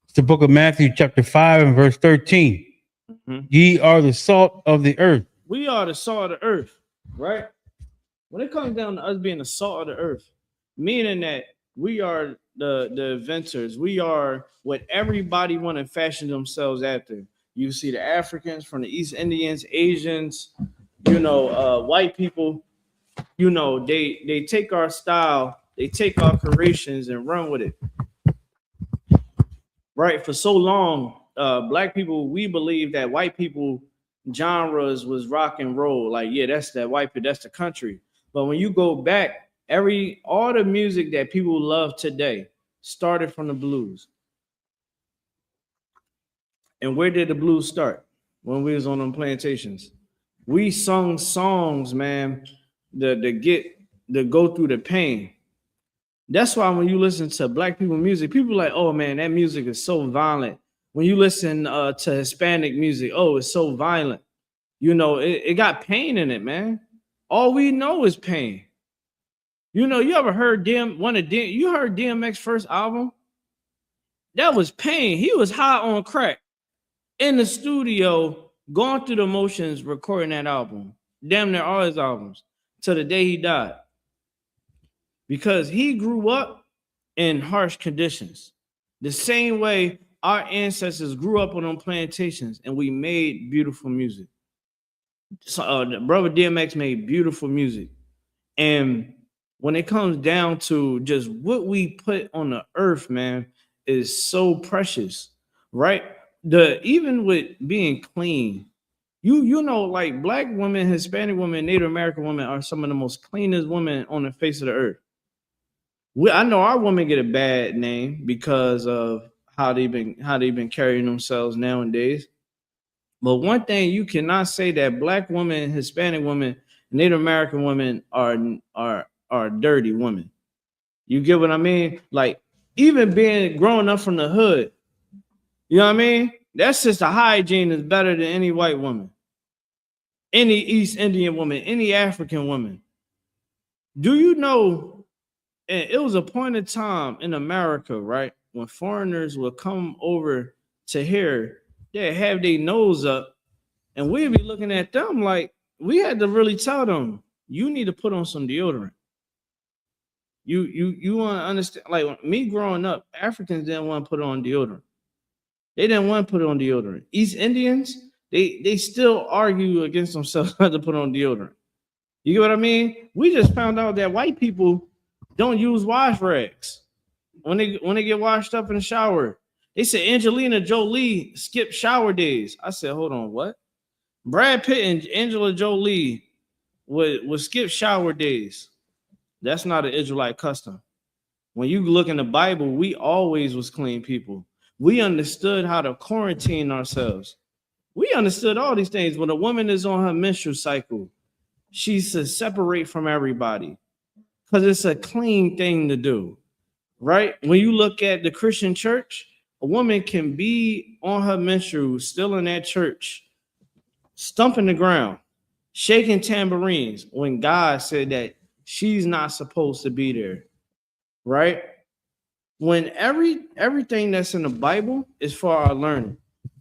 It's the book of Matthew, chapter 5, and verse 13. Mhm. Ye are the salt of the earth. We are the salt of the earth, right? When it comes down to us being the salt of the earth, meaning that we are the inventors, we are what everybody want to fashion themselves after. You see the Africans from the East Indians, Asians, white people, they take our style, they take our creations and run with it. Right? For so long, black people, we believe that white people genres was rock and roll. Like, yeah, that's that white people, that's the country. But when you go back, all the music that people love today started from the blues. And where did the blues start? When we was on them plantations. We sung songs, man, to go through the pain. That's why when you listen to black people music, people are like, oh man, that music is so violent. When you listen to Hispanic music, oh, it's so violent. It got pain in it, man. All we know is pain. You ever heard you heard DMX first album? That was pain. He was high on crack in the studio, going through the motions, recording that album. Damn near all his albums till the day he died. Because he grew up in harsh conditions. The same way our ancestors grew up on plantations and we made beautiful music. So, brother DMX made beautiful music. And when it comes down to just what we put on the earth, man, is so precious, right? Even with being clean, like black women, Hispanic women, Native American women are some of the most cleanest women on the face of the earth. I know our women get a bad name because of how they've been carrying themselves nowadays. But one thing you cannot say that black women, Hispanic women, Native American women are dirty women. You get what I mean? Like even growing up from the hood, you know what I mean? That's just a hygiene is better than any white woman, any East Indian woman, any African woman. Do you know? And it was a point in time in America, right, when foreigners would come over to here, they have their nose up, and we'd be looking at them like we had to really tell them, you need to put on some deodorant. You want to understand? Like me growing up, Africans didn't want to put on deodorant. They didn't want to put on deodorant. East Indians, they still argue against themselves not to put on deodorant. You get what I mean? We just found out that white people don't use wash rags. when they get washed up in the shower. They said Angelina Jolie skipped shower days. I said, hold on, what? Brad Pitt and Angela Jolie would skip shower days. That's not an Israelite custom. When you look in the Bible, we always was clean people. We understood how to quarantine ourselves. We understood all these things. When a woman is on her menstrual cycle, she's to separate from everybody because it's a clean thing to do, right? When you look at the Christian church, a woman can be on her menstrual, still in that church, stumping the ground, shaking tambourines when God said that she's not supposed to be there, right? When everything that's in the Bible is for our learning,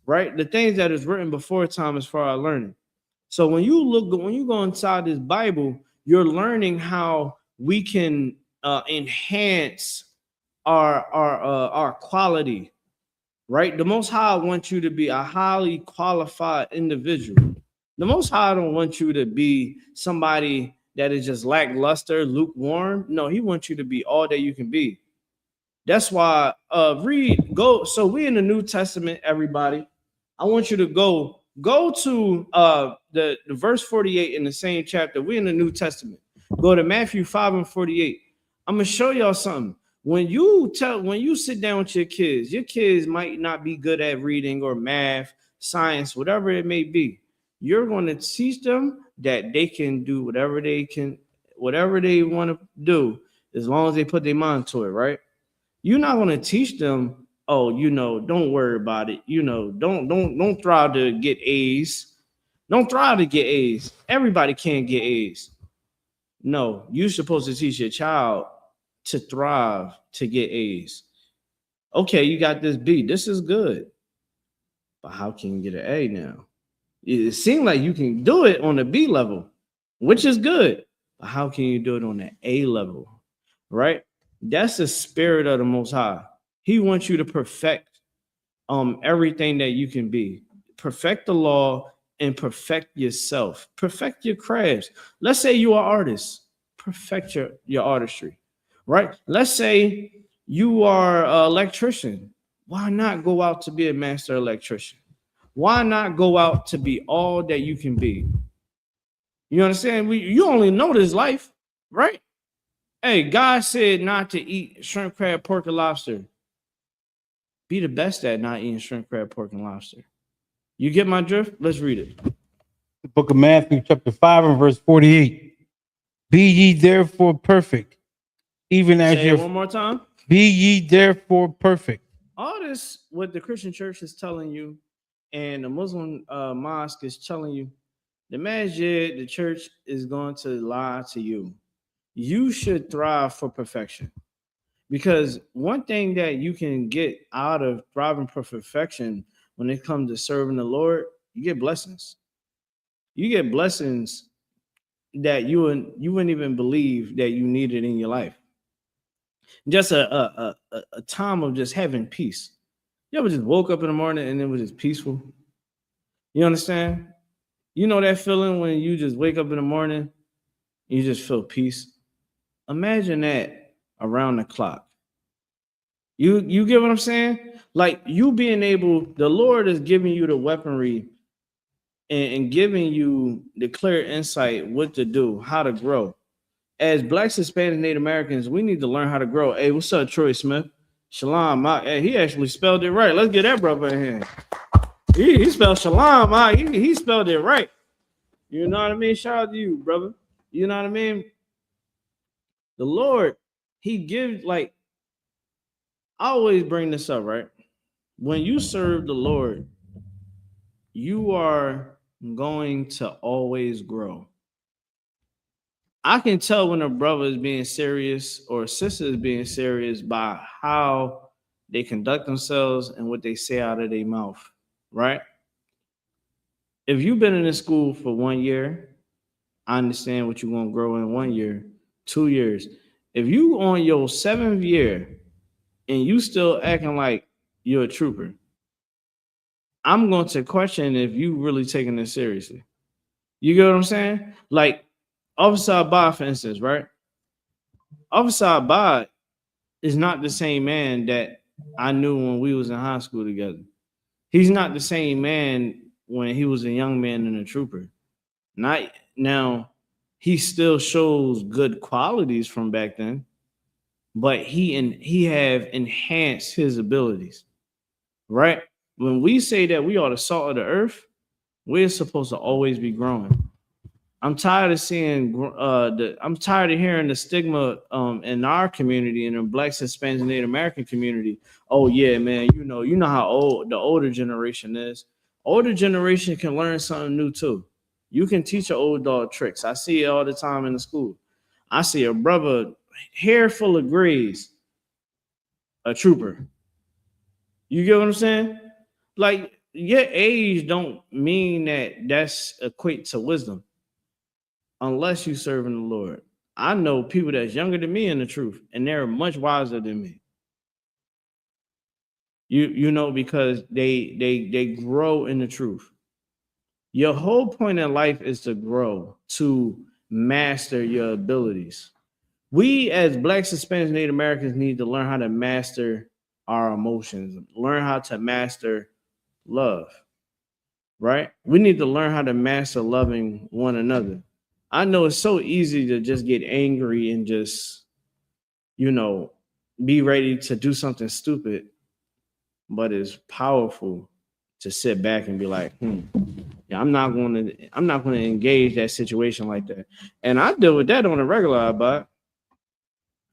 right? The things that is written before time is for our learning. So when you go inside this Bible, you're learning how we can enhance our quality, right? The Most High wants you to be a highly qualified individual. The Most High don't want you to be somebody that is just lackluster, lukewarm. No, He wants you to be all that you can be. That's why so we in the New Testament, everybody. I want you to go to the verse 48 in the same chapter. We in the New Testament. Go to Matthew 5 and 48. I'm gonna show y'all something. When you sit down with your kids might not be good at reading or math, science, whatever it may be. You're going to teach them that they can do whatever they want to do, as long as they put their mind to it, right? You're not going to teach them, oh, don't worry about it. Don't try to get A's. Don't try to get A's. Everybody can't get A's. No, you're supposed to teach your child to thrive, to get A's. Okay, you got this B. This is good. But how can you get an A now? It seems like you can do it on the B level, which is good. But how can you do it on the A level? Right? That's the spirit of the Most High. He wants you to perfect everything that you can be. Perfect the law and perfect yourself. Perfect your crafts. Let's say you are an artist. Perfect your artistry. Right? Let's say you are an electrician. Why not go out to be a master electrician? Why not go out to be all that you can be? You understand? You only know this life, right? Hey, God said not to eat shrimp, crab, pork, and lobster. Be the best at not eating shrimp, crab, pork, and lobster. You get my drift? Let's read it. The book of Matthew, chapter 5 and verse 48. Be ye therefore perfect, even as Say it one more time. Be ye therefore perfect. All this, what the Christian church is telling you, and the Muslim mosque is telling you, the masjid, the church is going to lie to you. You should thrive for perfection. Because one thing that you can get out of thriving for perfection when it comes to serving the Lord, you get blessings. You get blessings that you wouldn't even believe that you needed in your life. Just a time of just having peace. You ever just woke up in the morning and it was just peaceful? You understand? You know that feeling when you just wake up in the morning and you just feel peace? Imagine that around the clock. You get what I'm saying? Like you being able, the Lord is giving you the weaponry and giving you the clear insight what to do, how to grow. As Blacks, Hispanic, Native Americans, we need to learn how to grow. Hey, what's up, Troy Smith? Shalom. Hey, he actually spelled it right. Let's get that brother in here. He spelled Shalom. He spelled it right. You know what I mean? Shout out to you, brother. You know what I mean? The Lord, He gives, like, I always bring this up, right? When you serve the Lord, you are going to always grow. I can tell when a brother is being serious or a sister is being serious by how they conduct themselves and what they say out of their mouth, right? If you've been in this school for 1 year, I understand what you're going to grow in 1 year, 2 years. If you on your 7th year and you still acting like you're a trooper, I'm going to question if you really taking this seriously. You get what I'm saying? Like Officer Abad, for instance, right? Officer Abad, is not the same man that I knew when we was in high school together. He's not the same man when he was a young man and a trooper. Not now, he still shows good qualities from back then, but he have enhanced his abilities, right? When we say that we are the salt of the earth, we're supposed to always be growing. I'm tired of seeing I'm tired of hearing the stigma in our community, in the Blacks, Hispanics, and Native American community. Oh yeah, man, you know how old the older generation is. Older generation can learn something new too. You can teach an old dog tricks. I see it all the time in the school. I see a brother hair full of grays, a trooper. You get what I'm saying? Like your age don't mean that that's equate to wisdom unless you serving the Lord. I know people that's younger than me in the truth, and they're much wiser than me. You know, because they grow in the truth. Your whole point in life is to grow, to master your abilities. We as Blacks, Hispanics, Native Americans need to learn how to master our emotions, learn how to master love, right? We need to learn how to master loving one another. I know it's so easy to just get angry and just, be ready to do something stupid, but it's powerful to sit back and be like, yeah, I'm not going to engage that situation like that. And I deal with that on a regular, but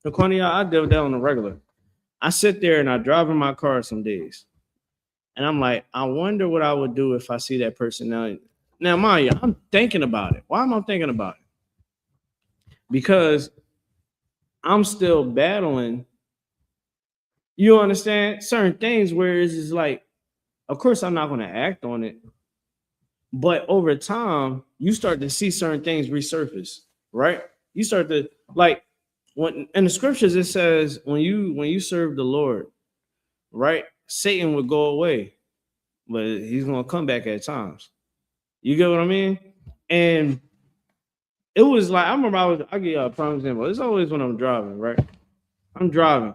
I deal with that on a regular. I sit there and I drive in my car some days, and I'm like, I wonder what I would do if I see that person now. Now, mind you, I'm thinking about it. Why am I thinking about it? Because I'm still battling. You understand certain things where it's just like, of course, I'm not going to act on it, but over time, you start to see certain things resurface, right? You start to like when in the scriptures it says when you serve the Lord, right? Satan would go away, but he's going to come back at times. You get what I mean? And it was like I remember I'll give you a prime example. It's always when I'm driving, right? I'm driving.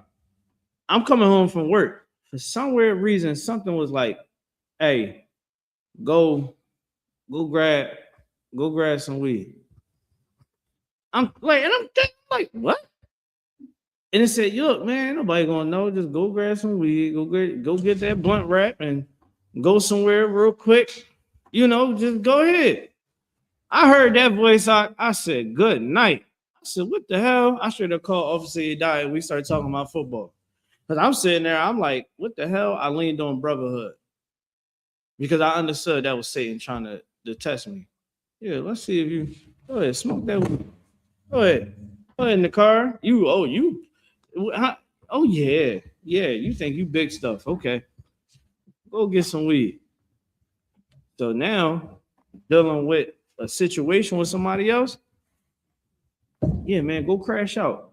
I'm coming home from work. For some weird reason, something was like, hey, go grab some weed. I'm like, and I'm thinking, like, what? And it said, look, man, nobody gonna know. Just go grab some weed, go get that blunt wrap and go somewhere real quick. Just go ahead. I heard that voice. I said, good night. I said, what the hell? I should have called Officer Diet. We started talking about football. Because I'm sitting there, I'm like, what the hell? I leaned on brotherhood. Because I understood that was Satan trying to test me. Yeah, let's see if you go ahead, smoke that weed. Go ahead in the car. Oh yeah. You think you big stuff? Okay, go get some weed. So now, dealing with a situation with somebody else, yeah, man, go crash out.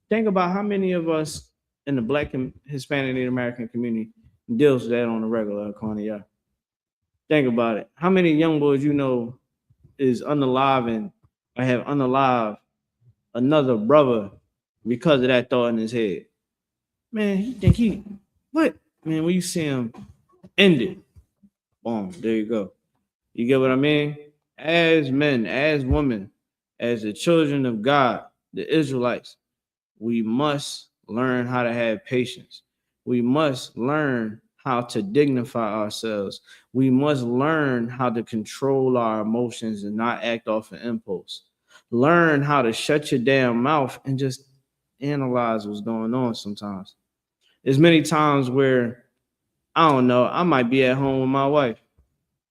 Think about how many of us in the Black and Hispanic Native American community deals with that on a regular, Connie. Think about it. How many young boys is unaliving or have unalived another brother because of that thought in his head? Man, he think what? Man, when you see him end it, boom, there you go. You get what I mean? As men, as women, as the children of God, the Israelites, we must learn how to have patience. We must learn how to dignify ourselves. We must learn how to control our emotions and not act off an impulse. Learn how to shut your damn mouth and just analyze what's going on sometimes. There's many times where, I don't know, I might be at home with my wife,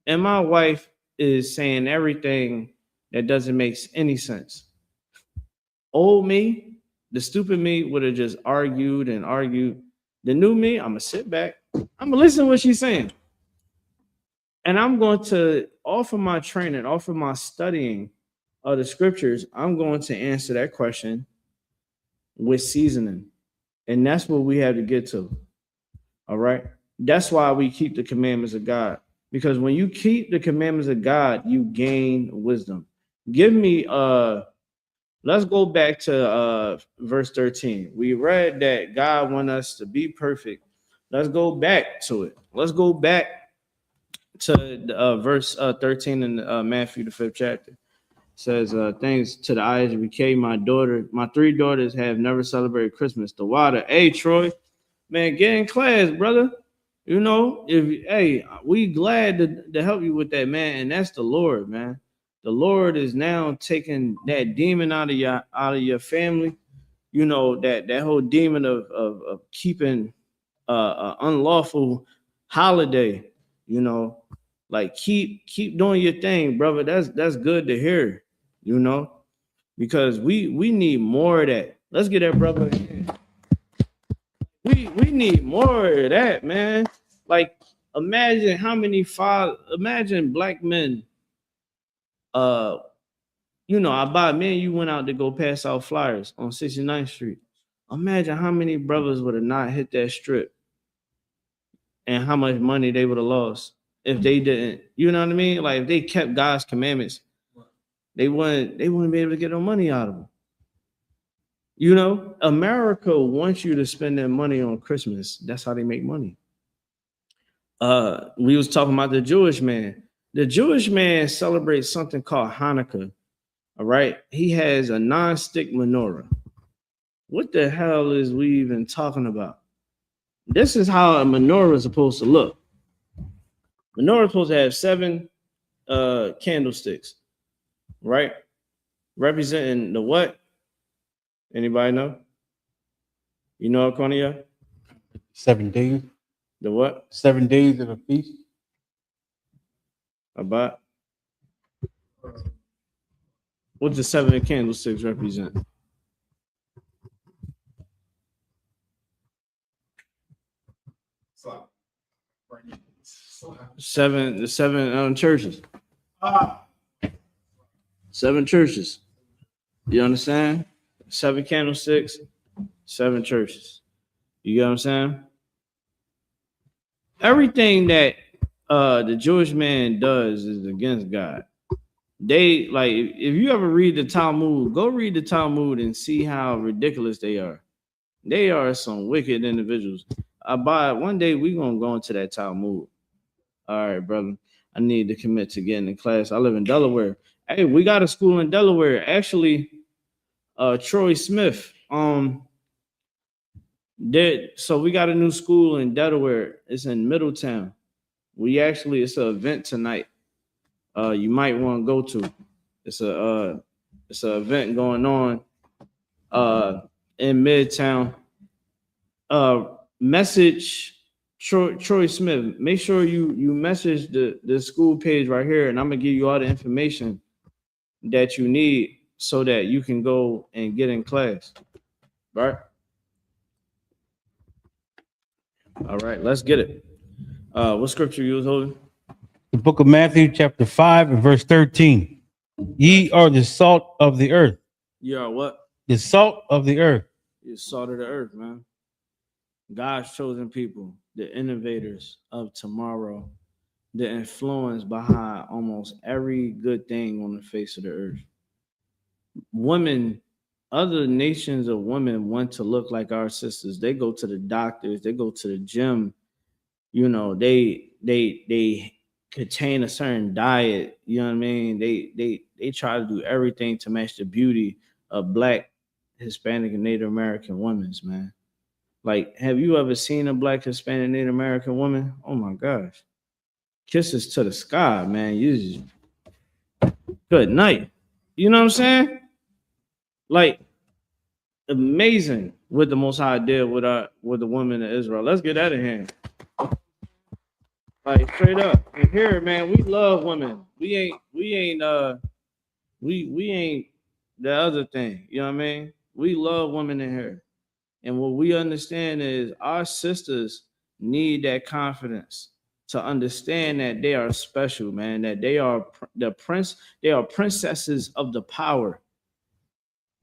and my wife is saying everything that doesn't make any sense. Old me, the stupid me, would have just argued and argued. The new me, I'm going to sit back. I'm going to listen to what she's saying. And I'm going to offer my training, offer my studying of the scriptures. I'm going to answer that question with seasoning. And that's what we have to get to. All right. That's why we keep the commandments of God. Because when you keep the commandments of God, you gain wisdom. Give me Let's go back to verse 13. We read that God wants us to be perfect. Let's go back to it. Let's go back to verse 13 in Matthew, the 5th chapter. It says, thanks to the I.S.U.P.K, my 3 daughters have never celebrated Christmas. The water. Hey, Troy, man, get in class, brother. You know, we glad to help you with that, man. And that's the Lord, man. The Lord is now taking that demon out of your family. You know, that whole demon of keeping unlawful holiday. You know, like keep doing your thing, brother. That's good to hear. You know, because we need more of that. Let's get that brother in. We need more of that, man. Like, imagine how many imagine black men. You know, me and you went out to go pass out flyers on 69th Street. Imagine how many brothers would have not hit that strip and how much money they would have lost if they didn't. You know what I mean? Like, if they kept God's commandments, they wouldn't be able to get no money out of them. You know, America wants you to spend their money on Christmas. That's how they make money. We was talking about the Jewish man. The Jewish man celebrates something called Hanukkah. All right. He has a non-stick menorah. What the hell is we even talking about? This is how a menorah is supposed to look. Menorah is supposed to have 7 candlesticks, right? Representing the what? Anybody know? You know, Cornelia? 7 days. The what? 7 days of a feast. About? What the 7 candlesticks represent? The 7 churches. 7 churches. You understand? 7 candlesticks, 7 churches. You get what I'm saying? Everything that the Jewish man does is against God. They, like, if you ever read the Talmud, go read the Talmud and see how ridiculous they are. They are some wicked individuals. One day we're gonna go into that Talmud. All right, brother. I need to commit to getting in class. I live in Delaware. Hey, we got a school in Delaware. Actually, Troy Smith. So we got a new school in Delaware. It's in Middletown. It's an event tonight. You might want to go to. It's an event going on in Midtown. Message Troy Smith. Make sure you message the school page right here, and I'm gonna give you all the information that you need so that you can go and get in class. Right? All right, let's get it. What scripture you was holding? The book of Matthew, chapter 5, and verse 13. Ye are the salt of the earth. You are what? The salt of the earth. You're salt of the earth, man. God's chosen people, the innovators of tomorrow, the influence behind almost every good thing on the face of the earth. Women, other nations of women want to look like our sisters. They go to the doctors, they go to the gym. You know, they contain a certain diet. You know what I mean? They try to do everything to match the beauty of Black, Hispanic, and Native American women's, man. Like, have you ever seen a Black, Hispanic, Native American woman? Oh my gosh. Kisses to the sky, man. You just good night. You know what I'm saying? Like, amazing what the Most High did with the women of Israel. Let's get that in hand. Like, straight up. And here, man, we love women. We ain't the other thing. You know what I mean? We love women in here. And what we understand is our sisters need that confidence to understand that they are special, man, that they are princesses of the power.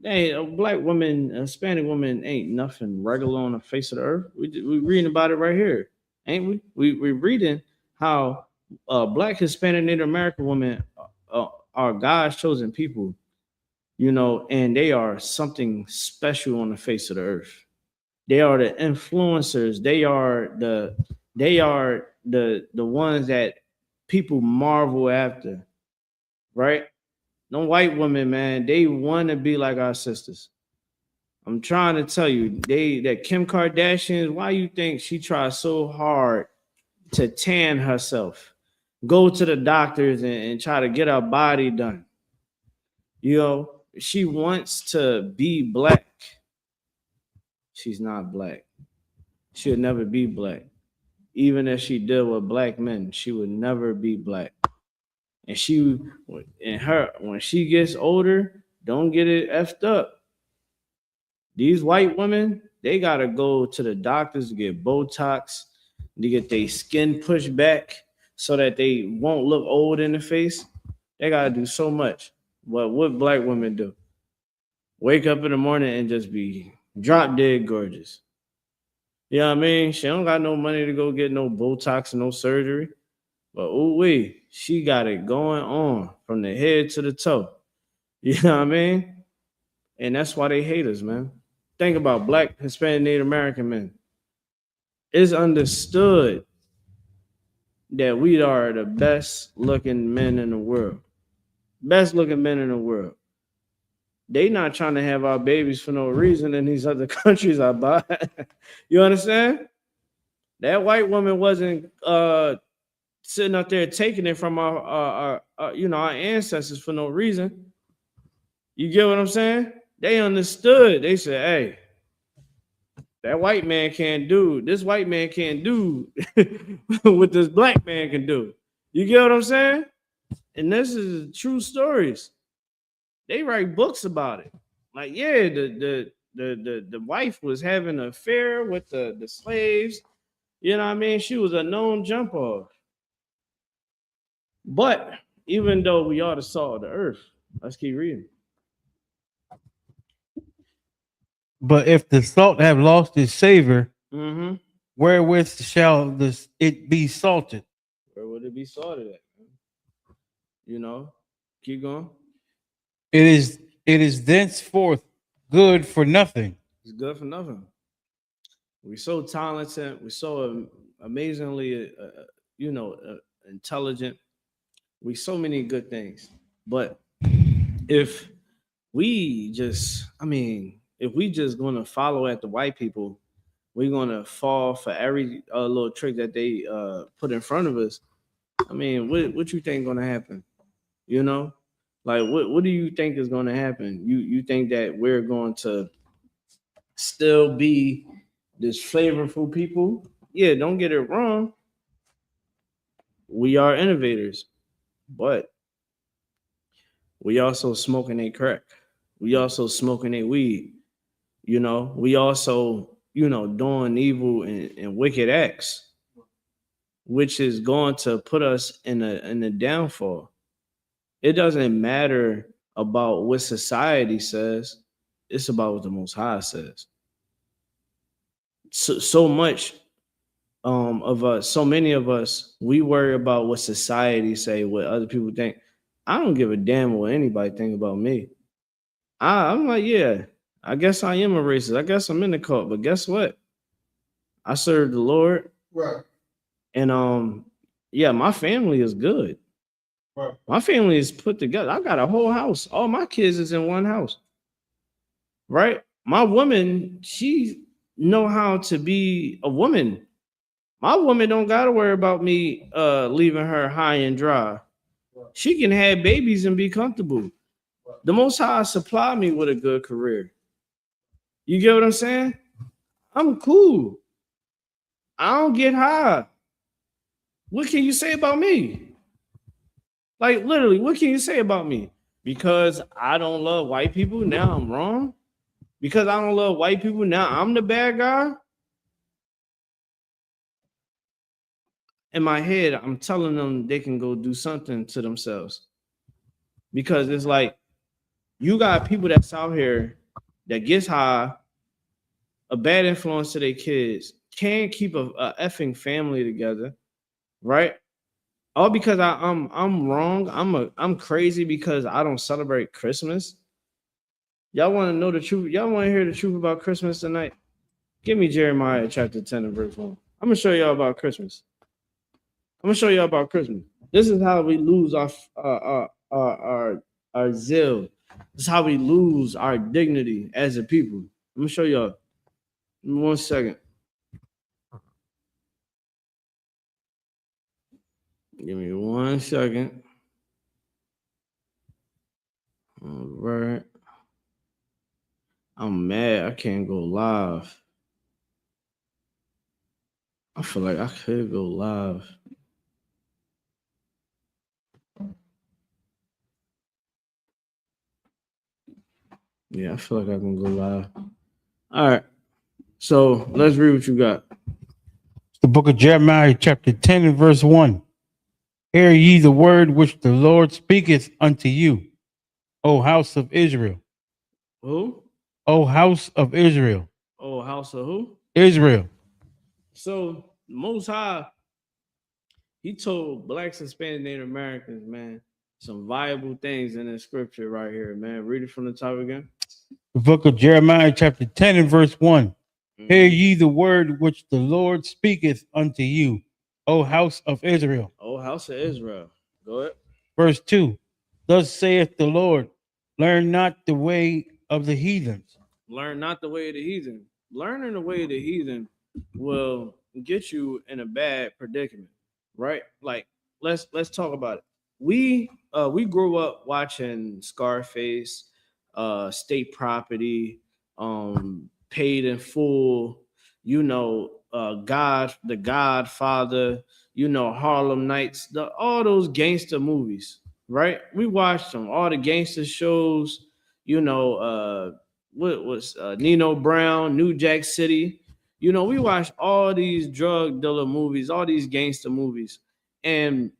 Hey, a Black woman, a Hispanic woman ain't nothing regular on the face of the earth. We reading about it right here, ain't we? We're reading how Black, Hispanic, Native American women are God's chosen people. you know, and they are something special on the face of the earth. They are the influencers. They are the ones that people marvel after, right? No white women, man, they want to be like our sisters. I'm trying to tell you, that Kim Kardashian, why you think she tries so hard to tan herself, go to the doctors and try to get her body done? You know, she wants to be black. She's not black. She'll never be black. Even if she deal with black men, she would never be black. And when she gets older, don't get it effed up. These white women, they gotta go to the doctors to get Botox, to get their skin pushed back so that they won't look old in the face. They gotta do so much. But what black women do? Wake up in the morning and just be drop dead gorgeous. You know what I mean? She don't got no money to go get no Botox and no surgery. But she got it going on from the head to the toe. You know what I mean? And that's why they hate us, man. Think about Black, Hispanic, Native American men. It's understood that we are the best looking men in the world. Best looking men in the world. They not trying to have our babies for no reason in these other countries I buy. You understand? That white woman wasn't sitting up there taking it from our ancestors for no reason. You get what I'm saying? They understood. They said, "Hey, that white man can't do. This white man can't do what this black man can do." You get what I'm saying? And this is true stories. They write books about it. Like, yeah, the wife was having an affair with the slaves. You know what I mean? She was a known jump off. But even though we are the salt of the earth, let's keep reading. But if the salt have lost its savor, Mm-hmm. wherewith shall it be salted? Where would it be salted at? You know, keep going. It is thenceforth good for nothing. It's good for nothing. We're so talented. We're so amazingly, intelligent. We so many good things. But if we just gonna follow at the white people, we're gonna fall for every little trick that they put in front of us. I mean, what you think gonna happen? You know, like what do you think is gonna happen? You think that we're going to still be this flavorful people? Yeah, don't get it wrong. We are innovators, but we also smoking a crack. We also smoking a weed. You know, we also, doing evil and wicked acts, which is going to put us in a downfall. It doesn't matter about what society says. It's about what the Most High says. So much of us, so many of us, we worry about what society say, what other people think. I don't give a damn what anybody think about me. I'm like, yeah, I guess I am a racist. I guess I'm in the cult, but guess what? I serve the Lord. Right. And yeah, my family is good. Right. My family is put together. I got a whole house. All my kids is in one house. Right? My woman, she know how to be a woman. My woman don't gotta worry about me leaving her high and dry. She can have babies and be comfortable. The Most High supply me with a good career. You get what I'm saying? I'm cool. I don't get high. What can you say about me? Like, literally, what can you say about me? Because I don't love white people, now I'm wrong? Because I don't love white people, now I'm the bad guy? In my head, I'm telling them they can go do something to themselves. Because it's like, you got people that's out here that gets high, a bad influence to their kids, can't keep a effing family together, right? All because I'm wrong. I'm crazy because I don't celebrate Christmas. Y'all want to know the truth? Y'all want to hear the truth about Christmas tonight? Give me Jeremiah chapter 10 and verse 1. I'm gonna show y'all about Christmas. I'm gonna show y'all about Christmas. This is how we lose our zeal. This is how we lose our dignity as a people. I'm gonna show y'all. Give me 1 second. Give me 1 second. All right. I'm mad. I can't go live. I feel like I could go live. Yeah, I feel like I can go live. All right. So let's read what you got. It's the book of Jeremiah, chapter 10 and verse 1. Hear ye the word which the Lord speaketh unto you, O house of Israel. Who? O house of Israel. Oh, house of who? Israel. So Most High, he told blacks, Hispanic, Native Americans, man, some viable things in this scripture right here, man. Read it from the top again. The book of Jeremiah, chapter 10 and verse 1. Mhm. Hear ye the word which the Lord speaketh unto you, O house of Israel. Oh, house of Israel. Go ahead. Verse 2. Thus saith the Lord, learn not the way of the heathens. Learn not the way of the heathen. Learning the way of the heathen will get you in a bad predicament, right? Like let's talk about it. We grew up watching Scarface, State Property, Paid in Full, the Godfather, Harlem Nights, all those gangster movies, right? We watched them, all the gangster shows, what was Nino Brown, New Jack City. We watched all these drug dealer movies, all these gangster movies, and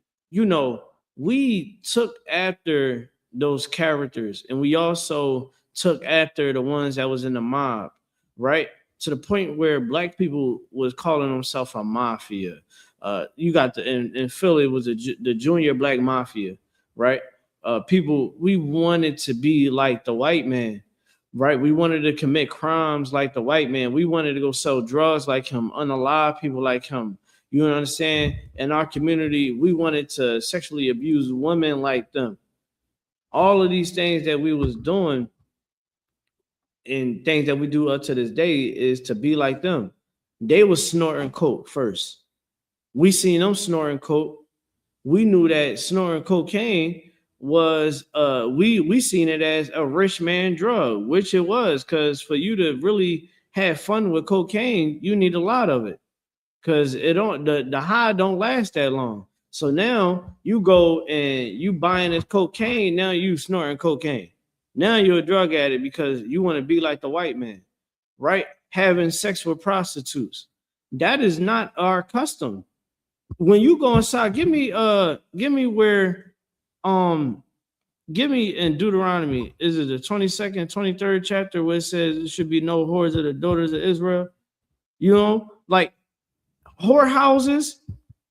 we took after those characters, and we also took after the ones that was in the mob, right? To the point where black people was calling themselves a mafia. You got in Philly it was the Junior Black Mafia, right? We wanted to be like the white man, right? We wanted to commit crimes like the white man. We wanted to go sell drugs like him, unalive people like him. You understand? In our community, we wanted to sexually abuse women like them. All of these things that we was doing and things that we do up to this day is to be like them. They was snorting coke first. We seen them snorting coke. We knew that snorting cocaine was we seen it as a rich man drug, which it was, because for you to really have fun with cocaine, you need a lot of it. Because the high don't last that long. So now you go and you buying this cocaine, now you snorting cocaine. Now you're a drug addict because you want to be like the white man, right? Having sex with prostitutes. That is not our custom. When you go inside, give me in Deuteronomy, is it the 22nd, 23rd chapter where it says there should be no whores of the daughters of Israel? Like whorehouses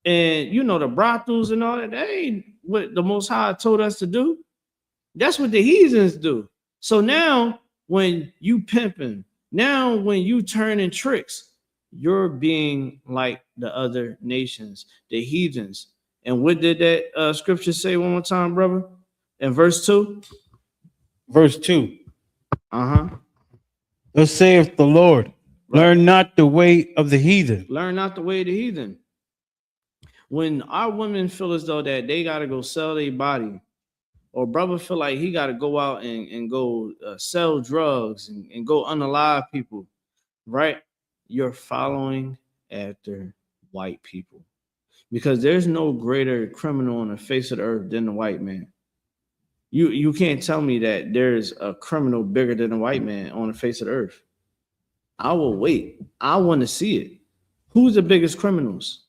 and the brothels and all that. That ain't what the Most High told us to do. That's what the heathens do. So now when you pimping, now when you turning tricks, you're being like the other nations, the heathens. And what did that scripture say one more time, brother? In verse 2? Verse 2. Uh-huh. Thus saith the Lord, learn not the way of the heathen. Learn not the way of the heathen. When our women feel as though that they got to go sell their body, or brother feel like he got to go out and go sell drugs and go unalive people, right? You're following after white people, because there's no greater criminal on the face of the earth than the white man. You can't tell me that there's a criminal bigger than a white man on the face of the earth. I will wait. I want to see it. Who's the biggest criminals?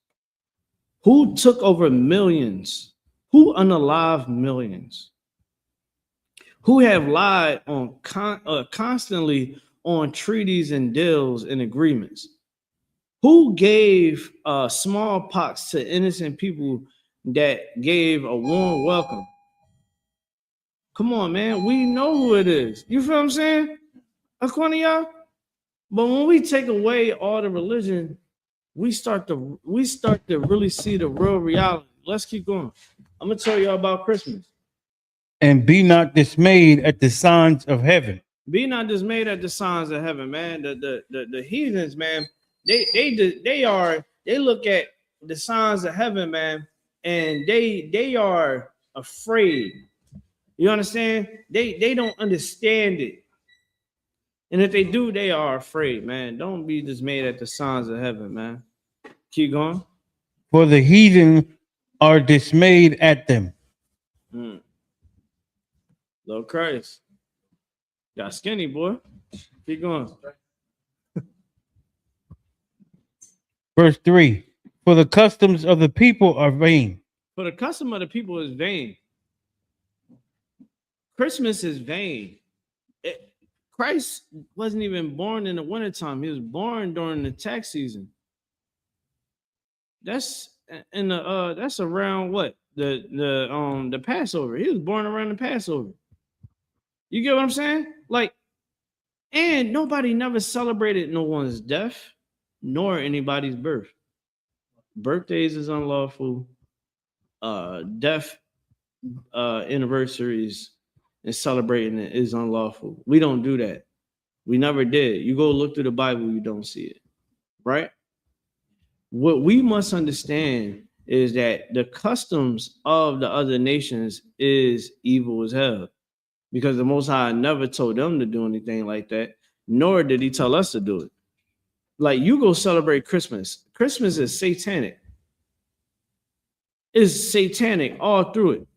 Who took over millions? Who unalive millions? Who have lied on constantly on treaties and deals and agreements? Who gave smallpox to innocent people that gave a warm welcome? Come on, man. We know who it is. You feel what I'm saying? According to y'all. But when we take away all the religion, we start to really see the real reality. Let's keep going. I'm gonna tell y'all about Christmas. And be not dismayed at the signs of heaven. Be not dismayed at the signs of heaven, man. The heathens, man. They look at the signs of heaven, man, and they are afraid. You understand? They don't understand it. And if they do, they are afraid, man. Don't be dismayed at the signs of heaven, man. Keep going. For the heathen are dismayed at them. Lord Christ. Got skinny, boy. Keep going. Verse 3. For the customs of the people are vain. For the custom of the people is vain. Christmas is vain. Christ wasn't even born in the wintertime. He was born during the tax season. That's that's around what? The Passover. He was born around the Passover. You get what I'm saying? Like, and nobody never celebrated no one's death nor anybody's birth. Birthdays is unlawful. Death anniversaries and celebrating it is unlawful. We don't do that. We never did. You go look through the Bible, you don't see it. Right? What we must understand is that the customs of the other nations is evil as hell, because the Most High never told them to do anything like that, nor did he tell us to do it. Like, you go celebrate Christmas. Christmas is satanic. It's satanic all through it.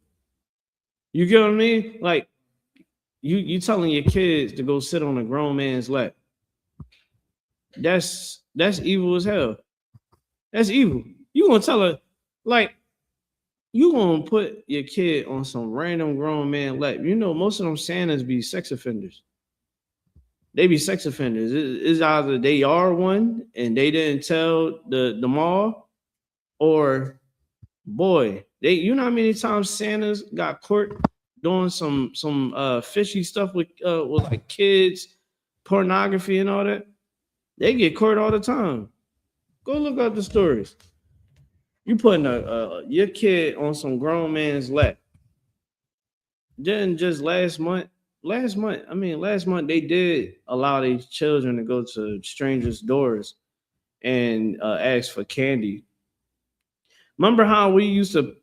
You get what I mean? Like, you telling your kids to go sit on a grown man's lap. That's evil as hell. That's evil. You gonna tell her, like, you gonna put your kid on some random grown man lap. You know, most of them Santas be sex offenders. They be sex offenders. It's either they are one and they didn't tell the mall, or boy, you know how many times Santas got caught doing some fishy stuff with like kids, pornography and all that. They get caught all the time. Go look up the stories. You putting your kid on some grown man's lap. Then just last month they did allow these children to go to strangers' doors and ask for candy. Remember how we used to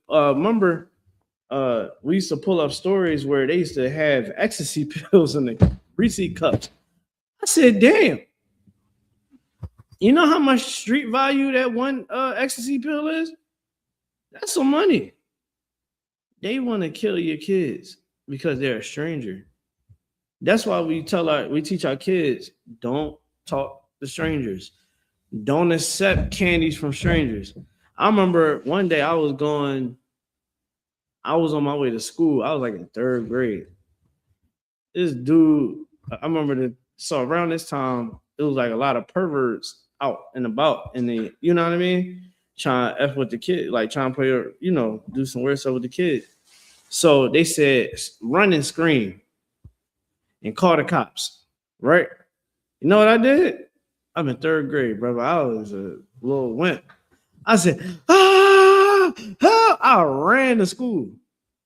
we used to pull up stories where they used to have ecstasy pills in the receipt cups. I said, damn. You know how much street value that one ecstasy pill is? That's some money. They want to kill your kids because they're a stranger. That's why we teach our kids, don't talk to strangers. Don't accept candies from strangers. I remember one day I was on my way to school. I was like in 3rd grade. This dude, I remember so around this time, it was like a lot of perverts out and about, and they, you know what I mean? Trying to F with the kid, like trying to play, do some weird stuff with the kid. So they said, run and scream and call the cops, right? You know what I did? I'm in 3rd grade, brother. I was a little wimp. I said, help! I ran to school.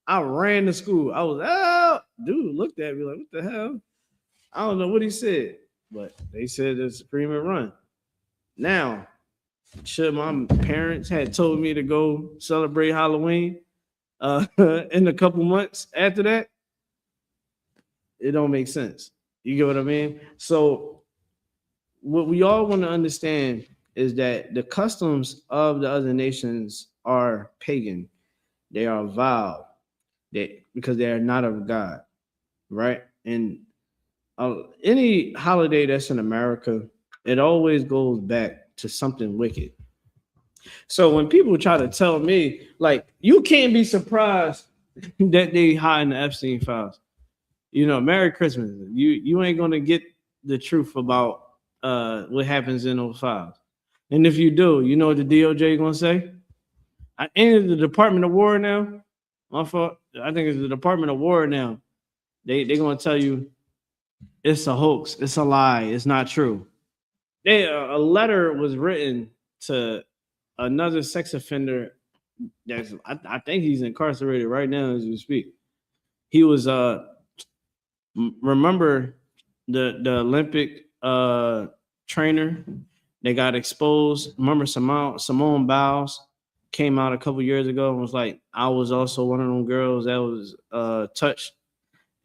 I was out. Dude looked at me like, what the hell? I don't know what he said, but they said to scream and run. Now, should my parents had told me to go celebrate Halloween in a couple months after that, it don't make sense. You get what I mean? So what we all want to understand is that the customs of the other nations are pagan. They are vile. Because they are not of God, right? And any holiday that's in America, it always goes back to something wicked. So when people try to tell me, like, you can't be surprised that they hiding the Epstein files. Merry Christmas. You ain't gonna get the truth about what happens in those files. And if you do, you know what the DOJ gonna say? I entered the Department of War now. My fault. I think it's the Department of War now. they're gonna tell you it's a hoax, it's a lie, it's not true. A letter was written to another sex offender that's I think he's incarcerated right now as we speak. He was remember the Olympic trainer that got exposed. Remember Simone Biles came out a couple years ago and was like, I was also one of them girls that was touched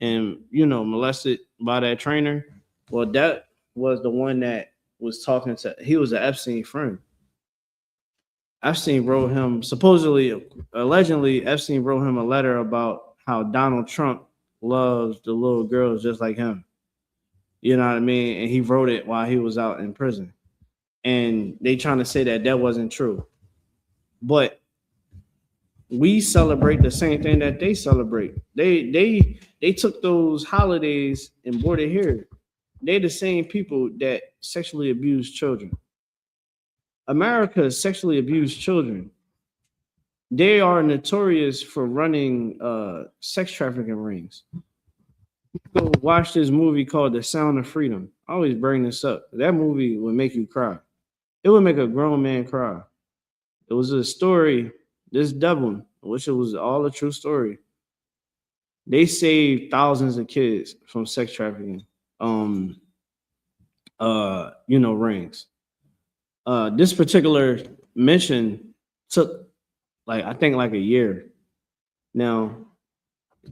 and molested by that trainer. Well, that was the one that was talking to. He was an Epstein friend. Epstein wrote him, allegedly, Epstein wrote him a letter about how Donald Trump loves the little girls just like him. You know what I mean? And he wrote it while he was out in prison. And they trying to say that wasn't true. But we celebrate the same thing that they celebrate. They took those holidays and brought it here. They're the same people that sexually abuse children. America sexually abused children. They are notorious for running sex trafficking rings. Go watch this movie called The Sound of Freedom. I always bring this up. That movie would make you cry. It would make a grown man cry. It was a story, this Devlin, which it was all a true story. They saved thousands of kids from sex trafficking, rings. This particular mission took I think a year. Now,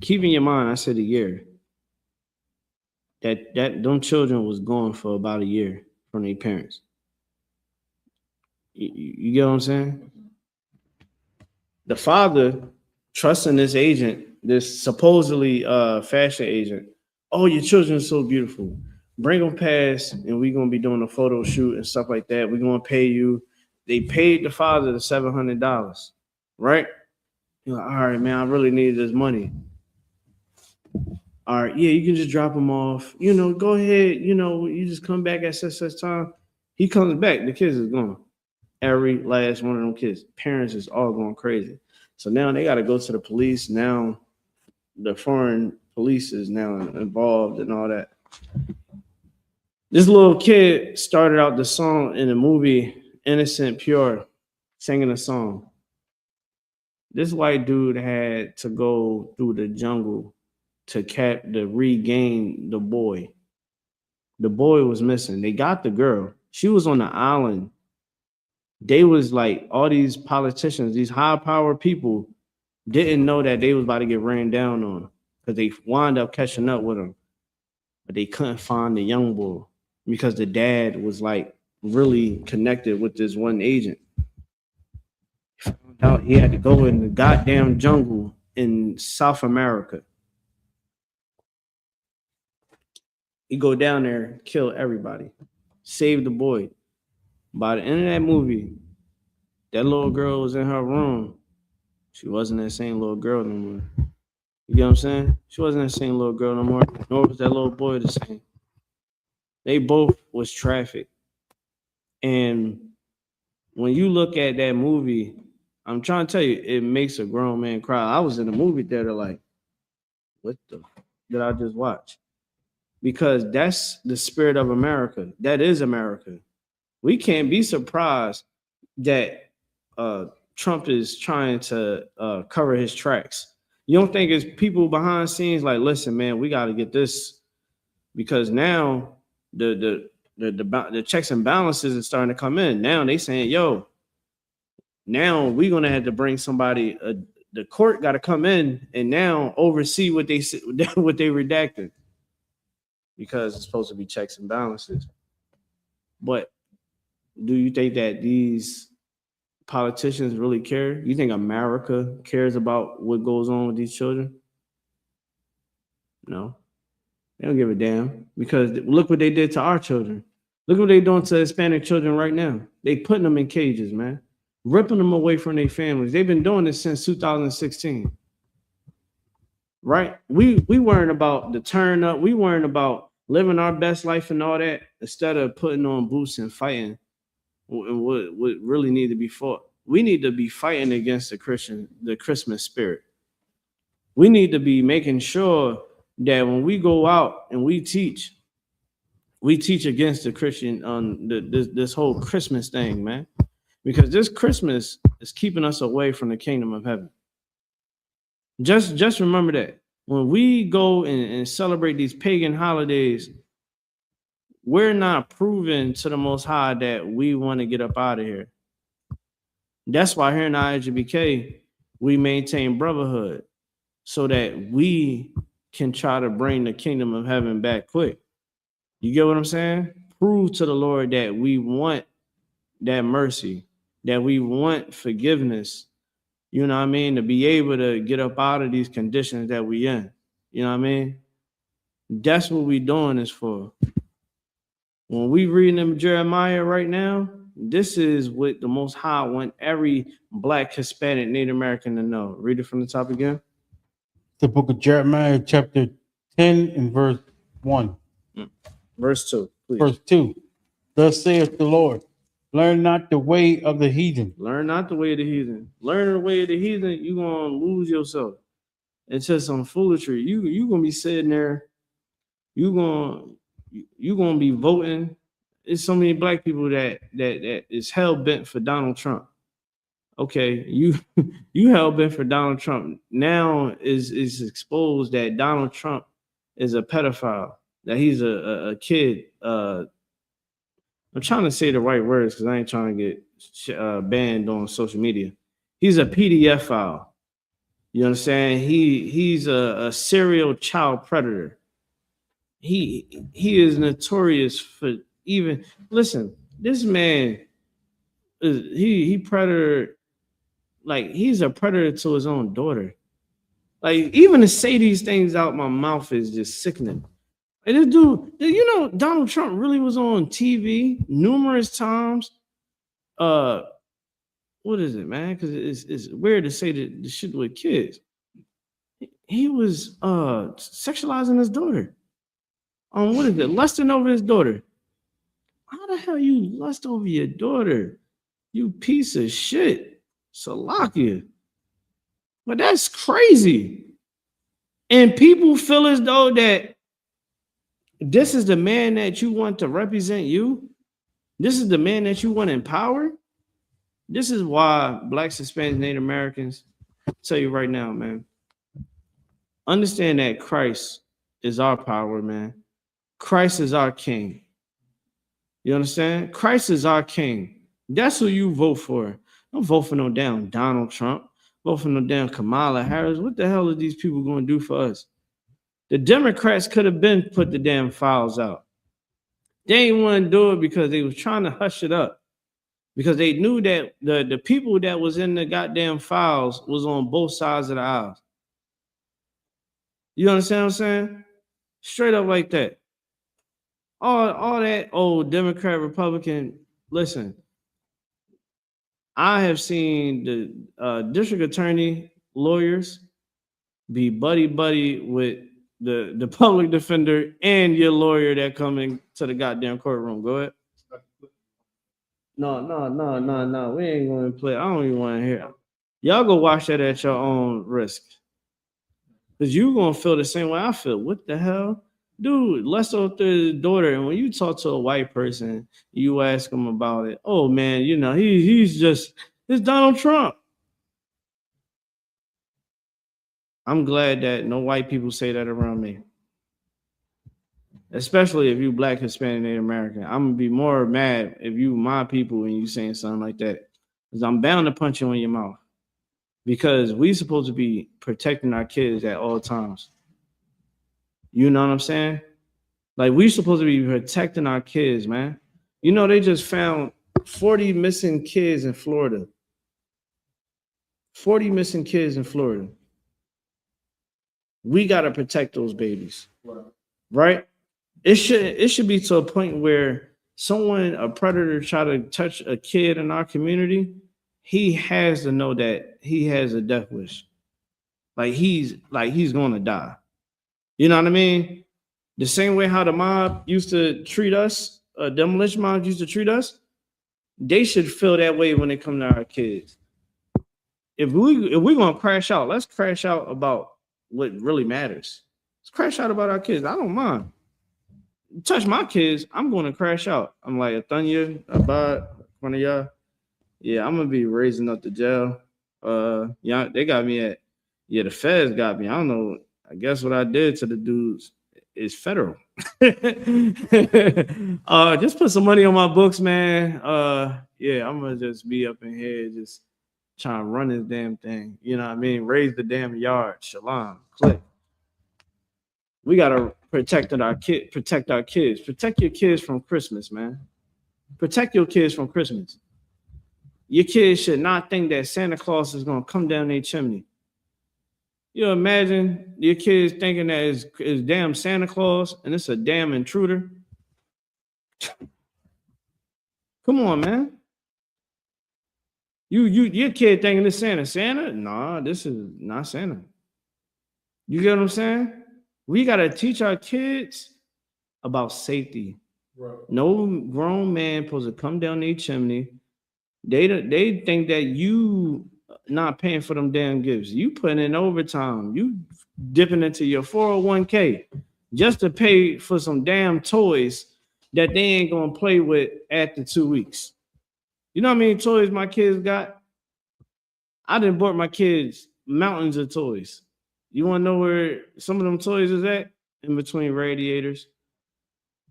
keep in your mind, I said a year. That them children was gone for about a year from their parents. You get what I'm saying? The father trusting this agent, this supposedly fashion agent. Oh, your children are so beautiful. Bring them past, and we're gonna be doing a photo shoot and stuff like that. We're gonna pay you. They paid the father the $700, right? You're like, all right, man, I really needed this money. All right, yeah, you can just drop him off. Go ahead. You just come back at such time. He comes back. The kids is gone. Every last one of them kids. Parents is all going crazy. So now they got to go to the police. Now the foreign police is now involved and all that. This little kid started out the song in the movie Innocent Pure, singing a song. This white dude had to go through the jungle to regain the boy. The boy was missing. They got the girl. She was on the island. They was like all these politicians, these high-powered people didn't know that they was about to get ran down on because they wound up catching up with them. But they couldn't find the young boy because the dad was really connected with this one agent. He found out he had to go in the goddamn jungle in South America. He go down there, kill everybody, save the boy. By the end of that movie, that little girl was in her room. She wasn't that same little girl no more. You get what I'm saying? She wasn't that same little girl no more, nor was that little boy the same. They both was trafficked. And when you look at that movie, I'm trying to tell you, it makes a grown man cry. I was in the movie theater what the did I just watch? Because that's the spirit of America. That is America. We can't be surprised that Trump is trying to cover his tracks. You don't think it's people behind scenes listen, man, we got to get this because now the checks and balances are starting to come in. Now they saying, yo, now we're gonna have to bring somebody. The court got to come in and now oversee what they redacted. Because it's supposed to be checks and balances. But do you think that these politicians really care? You think America cares about what goes on with these children? No. They don't give a damn because look what they did to our children. Look what they're doing to Hispanic children right now. They putting them in cages, man. Ripping them away from their families. They've been doing this since 2016. Right? We weren't about the turn up. We weren't about living our best life and all that instead of putting on boots and fighting what really need to be fought. We need to be fighting against the Christmas spirit. We need to be making sure that when we go out and we teach against the Christian on this whole Christmas thing, man, because this Christmas is keeping us away from the kingdom of heaven. Just remember that when we go and celebrate these pagan holidays, we're not proving to the Most High that we want to get up out of here. That's why here in I.S.U.P.K, we maintain brotherhood so that we can try to bring the kingdom of heaven back quick. You get what I'm saying? Prove to the Lord that we want that mercy, that we want forgiveness, you know what I mean, to be able to get up out of these conditions that we in. You know what I mean? That's what we doing this for. When we reading in Jeremiah right now, this is what the Most High want every Black, Hispanic, Native American to know. Read it from the top again. The book of Jeremiah, chapter 10 and verse 1. Verse 2, please. Verse 2. Thus saith the Lord, learn not the way of the heathen. Learn not the way of the heathen. Learn the way of the heathen, you're going to lose yourself. It's just some foolery. You're going to be sitting there. You're going to be voting. There's so many Black people that is hell-bent for Donald Trump. Okay, you hell-bent for Donald Trump. Now is exposed that Donald Trump is a pedophile, that he's a kid. I'm trying to say the right words because I ain't trying to get banned on social media. He's a PDF file. You understand? He's a serial child predator. He is notorious for even listen. This man he predator, like he's a predator to his own daughter. Like even to say these things out my mouth is just sickening. And this dude, you know, Donald Trump really was on TV numerous times. What is it, man? Because it's weird to say the shit with kids. He was sexualizing his daughter. What is it? Lusting over his daughter. How the hell you lust over your daughter? You piece of shit. Salakia. But that's crazy. And people feel as though that this is the man that you want to represent you. This is the man that you want to empower. This is why Blacks, Hispanics, Native Americans, I'll tell you right now, man. Understand that Christ is our power, man. Christ is our king. You understand? Christ is our king. That's who you vote for. Don't vote for no damn Donald Trump. Vote for no damn Kamala Harris. What the hell are these people going to do for us? The Democrats could have been put the damn files out. They didn't want to do it because they was trying to hush it up. Because they knew that the people that was in the goddamn files was on both sides of the aisle. You understand what I'm saying? Straight up like that. All that old Democrat, Republican, listen, I have seen the district attorney lawyers be buddy with the public defender and your lawyer that coming to the goddamn courtroom. Go ahead. No. We ain't going to play. I don't even want to hear. Y'all go watch that at your own risk. Because you're going to feel the same way I feel. What the hell? Dude, let's go through the daughter. And when you talk to a white person, you ask them about it. Oh, man, you know, it's Donald Trump. I'm glad that no white people say that around me. Especially if you Black, Hispanic, Native American. I'm going to be more mad if you my people and you saying something like that. Because I'm bound to punch you in your mouth. Because we supposed to be protecting our kids at all times. You know what I'm saying? Like, we supposed to be protecting our kids, man. You know, they just found 40 missing kids in Florida. 40 missing kids in Florida. We got to protect those babies. Right? It should be to a point where a predator try to touch a kid in our community, he has to know that he has a death wish. Like he's going to die. You know what I mean? The same way how the mob used to treat us, demolition mobs used to treat us, they should feel that way when it comes to our kids. If we're going to crash out, let's crash out about what really matters. Let's crash out about our kids. I don't mind. Touch my kids, I'm going to crash out. I'm like, Athanya, Abad, one of y'all. Yeah, I'm gonna be raising up the jail. Yeah, they got me at. Yeah, the feds got me. I don't know. I guess what I did to the dudes is federal. Just put some money on my books, man. Yeah, I'm gonna just be up in here just trying to run this damn thing. You know what I mean? Raise the damn yard. Shalom. Click. We gotta protect our kids. Protect your kids from Christmas, man. Protect your kids from Christmas. Your kids should not think that Santa Claus is gonna come down their chimney. You imagine your kids thinking that it's damn Santa Claus and it's a damn intruder. Come on, man. Your kid thinking it's Santa. Santa? Nah, this is not Santa. You get what I'm saying? We gotta teach our kids about safety. Right. No grown man supposed to come down their chimney. They think that you not paying for them damn gifts. You putting in overtime. You dipping into your 401k just to pay for some damn toys that they ain't gonna play with after 2 weeks. You know how many toys my kids got? I done bought my kids mountains of toys. You want to know where some of them toys is at? In between radiators.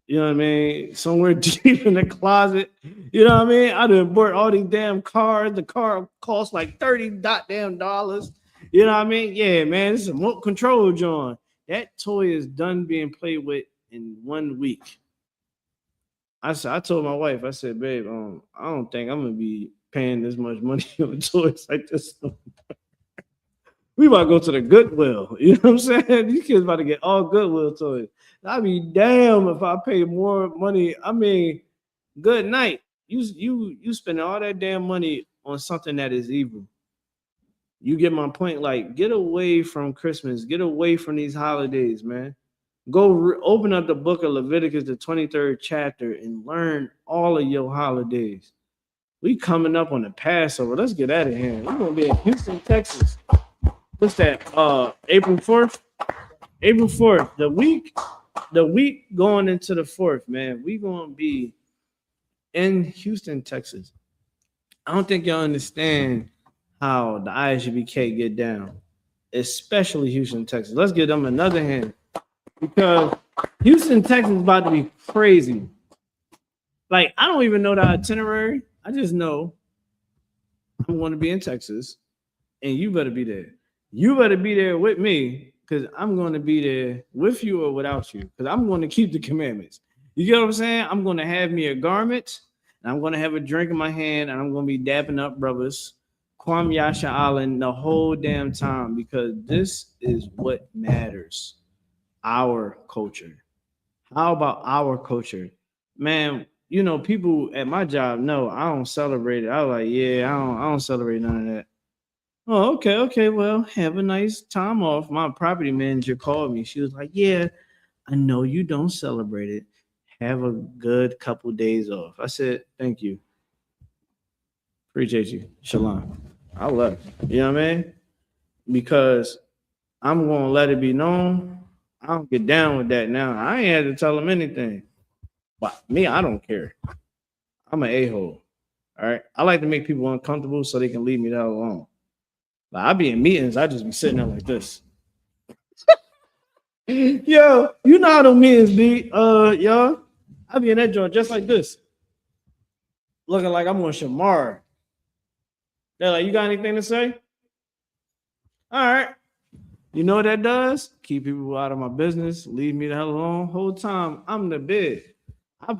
You know what I mean? Somewhere deep in the closet. You know what I mean? I done bought all these damn cars. The car cost like $30 damn dollars. You know what I mean? Yeah, man, this is a remote control, John. That toy is done being played with in 1 week. I told my wife, I said, babe, I don't think I'm gonna be paying this much money on toys like this. We about to go to the Goodwill. You know what I'm saying? These kids about to get all Goodwill toys. I'd be damn if I pay more money. I mean, good night. You spending all that damn money on something that is evil. You get my point? Like, get away from Christmas. Get away from these holidays, man. Go open up the book of Leviticus, the 23rd chapter, and learn all of your holidays. We coming up on the Passover. Let's get out of here. We're gonna be in Houston, Texas. What's that? April 4th? April 4th. The week going into the 4th, man. We gonna be in Houston, Texas. I don't think y'all understand how the I.S.U.P.K get down, especially Houston, Texas. Let's give them another hand. Because Houston, Texas is about to be crazy. Like, I don't even know the itinerary. I just know I'm going to be in Texas, and you better be there. You better be there with me, because I'm going to be there with you or without you, because I'm going to keep the commandments. You get what I'm saying? I'm going to have me a garment, and I'm going to have a drink in my hand, and I'm going to be dapping up brothers, Kwam Yasha Allen, the whole damn time, because this is what matters. Our culture. How about our culture? Man, you know, people at my job know I don't celebrate it. I was like, yeah, I don't celebrate none of that. Oh, okay. Well, have a nice time off. My property manager called me. She was like, yeah, I know you don't celebrate it. Have a good couple days off. I said, thank you. Appreciate you. Shalom. I left. You know what I mean? Because I'm going to let it be known. I don't get down with that now. I ain't had to tell them anything. But me, I don't care. I'm an a-hole. All right. I like to make people uncomfortable so they can leave me the hell alone. Like, I be in meetings, I just be sitting there like this. Yo, you know how them meetings be, y'all. I be in that joint just like this. Looking like I'm on Shamar. They're like, you got anything to say? All right. You know what that does? Keep people out of my business. Leave me the hell alone. Whole time, I'm the bid.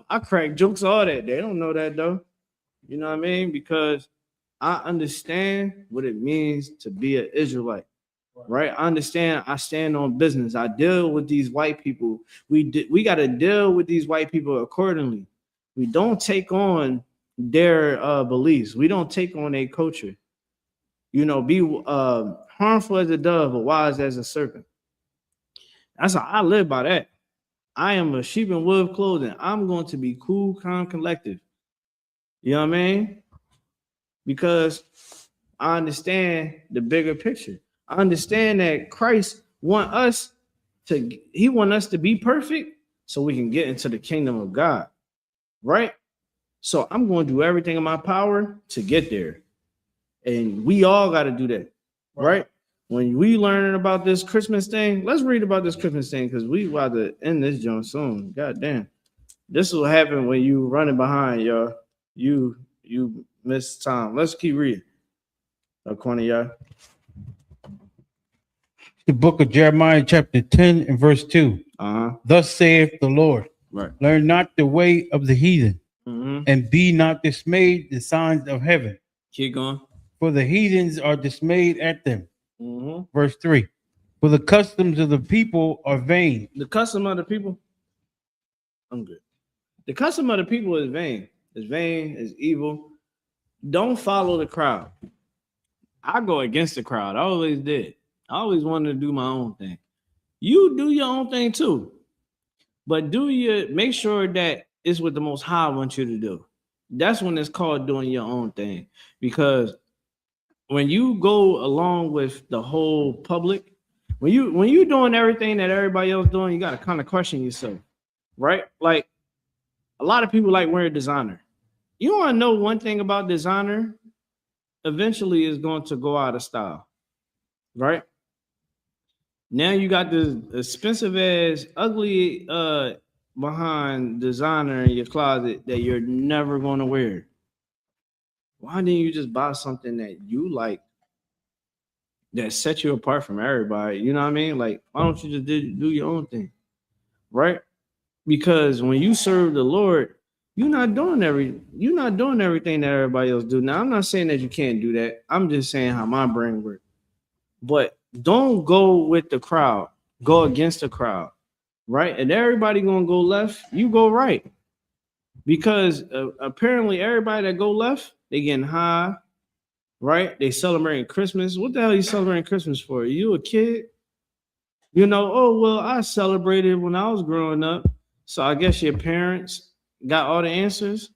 I crack jokes all that. They don't know that, though. You know what I mean? Because I understand what it means to be an Israelite, right? I understand. I stand on business. I deal with these white people. We got to deal with these white people accordingly. We don't take on their beliefs. We don't take on their culture. You know, be harmful as a dove, but wise as a serpent. That's how I live by that. I am a sheep in wolf clothing. I'm going to be cool, calm, collective. You know what I mean? Because I understand the bigger picture. I understand that Christ wants us he want us to be perfect so we can get into the kingdom of God, right? So I'm going to do everything in my power to get there. And we all got to do that, right? When we learning about this Christmas thing, let's read about this Christmas thing because we about to end this joint soon. God damn. This will happen when you running behind, y'all. You miss time. Let's keep reading. According to y'all. The book of Jeremiah, chapter 10 and verse 2. Uh-huh. Thus saith the Lord, Right. learn not the way of the heathen, Mm-hmm. and be not dismayed the signs of heaven, Keep going. for the heathens are dismayed at them. Mm-hmm. Verse 3. For the customs of the people are vain. The custom of the people. I'm good. The custom of the people is vain. It's vain, it's evil. Don't follow the crowd. I go against the crowd. I always did. I always wanted to do my own thing. You do your own thing too. But make sure that it's what the Most High wants you to do. That's when it's called doing your own thing. Because when you go along with the whole public, when you're doing everything that everybody else doing, you got to kind of question yourself, right? Like a lot of people like wearing designer. You want to know one thing about designer? Eventually, is going to go out of style, right? Now you got this expensive ass, ugly behind designer in your closet that you're never going to wear. Why didn't you just buy something that you like that set you apart from everybody? You know what I mean? Like, why don't you just do your own thing, right? Because when you serve the Lord, you're not doing everything that everybody else do. Now, I'm not saying that you can't do that. I'm just saying how my brain works. But don't go with the crowd. Go against the crowd, right? And everybody gonna go left, you go right. Because apparently everybody that go left, they getting high, right? They celebrating Christmas. What the hell are you celebrating Christmas for? Are you a kid? You know, oh, well, I celebrated when I was growing up. So I guess your parents got all the answers.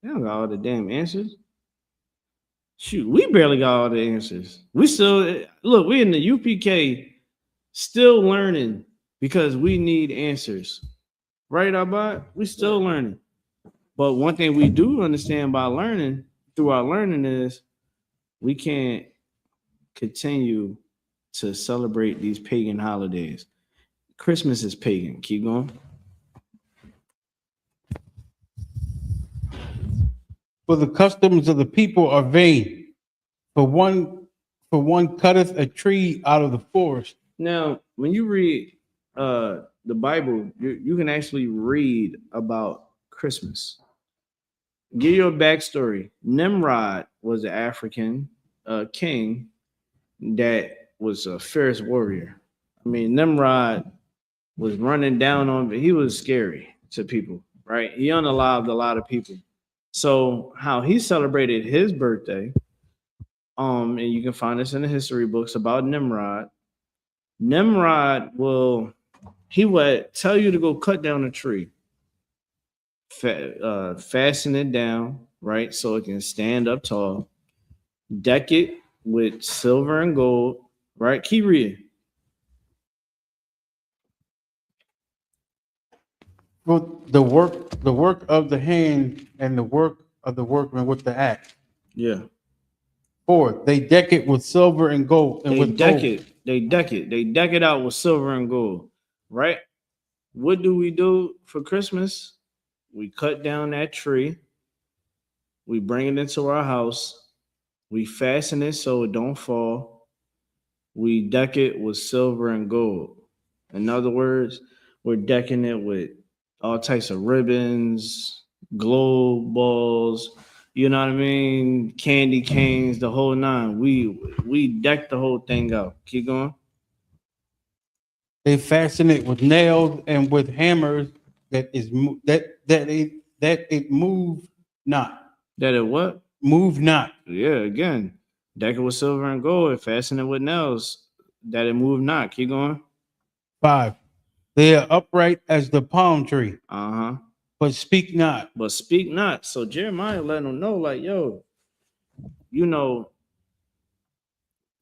They don't got all the damn answers. Shoot, we barely got all the answers. We still look, we in the UPK still learning because we need answers. Right, Abad? We still learning. But one thing we do understand by learning through our learning is we can't continue to celebrate these pagan holidays. Christmas is pagan. Keep going. For the customs of the people are vain. For one cutteth a tree out of the forest. Now, when you read the Bible, you can actually read about Christmas. Give you a backstory. Nimrod was an African king that was a fierce warrior. I mean, Nimrod was running down on, he was scary to people, right? He unalived a lot of people. So how he celebrated his birthday, and you can find this in the history books about Nimrod. Nimrod he would tell you to go cut down a tree, fasten it down, right? So it can stand up tall, deck it with silver and gold, right? Keep reading. For the work of the hand and the work of the workman with the axe. Yeah. 4, they deck it with silver and gold. And They with deck gold. it. They deck it. They deck it out with silver and gold, right? What do we do for Christmas? We cut down that tree. We bring it into our house. We fasten it so it don't fall. We deck it with silver and gold. In other words, we're decking it with all types of ribbons, globe balls, you know what I mean? Candy canes, the whole nine. We deck the whole thing out. Keep going. They fasten it with nails and with hammers that it move not. That it what? Move not. Yeah, again. Deck it with silver and gold and fasten it with nails that it move not. Keep going. 5, they are upright as the palm tree, Uh-huh. but speak not. But speak not. So Jeremiah letting them know, like, yo, you know,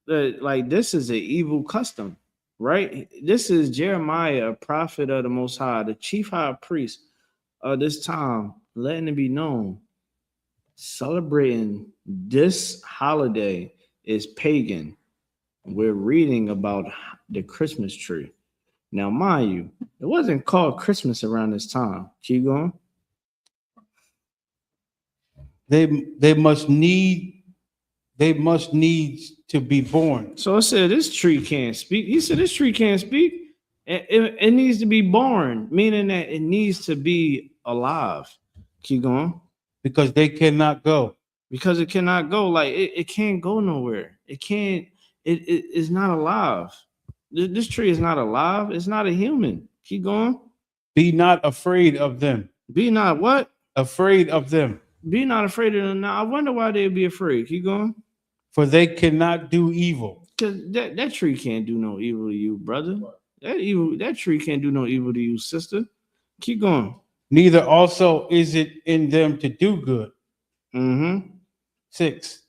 that like this is an evil custom. right? This is Jeremiah, a prophet of the Most High, the chief high priest of this time, letting it be known, celebrating this holiday is pagan. We're reading about the Christmas tree. Now, mind you, it wasn't called Christmas around this time. Keep going. They must needs to be born. So it said this tree can't speak. He said this tree can't speak. It needs to be born, meaning that it needs to be alive. Keep going. Because they cannot go. Because it cannot go. Like it can't go nowhere. It can't. It is not alive. This tree is not alive. It's not a human. Keep going. Be not afraid of them. Be not what? Afraid of them. Be not afraid of them. Now I wonder why they'd be afraid. Keep going. For they cannot do evil. Because that tree can't do no evil to you, brother. That tree can't do no evil to you, sister. Keep going. Neither also is it in them to do good. Mm-hmm. 6.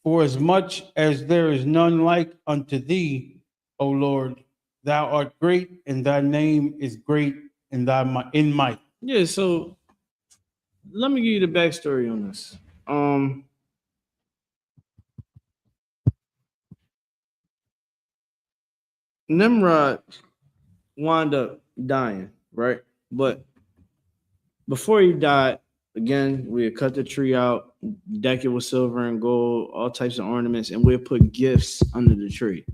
For as much as there is none like unto thee, O Lord, thou art great, and thy name is great in might. Yeah, so let me give you the backstory on this. Nimrod wound up dying, right? But before he died, again, we had cut the tree out, deck it with silver and gold, all types of ornaments, and we'd put gifts under the tree.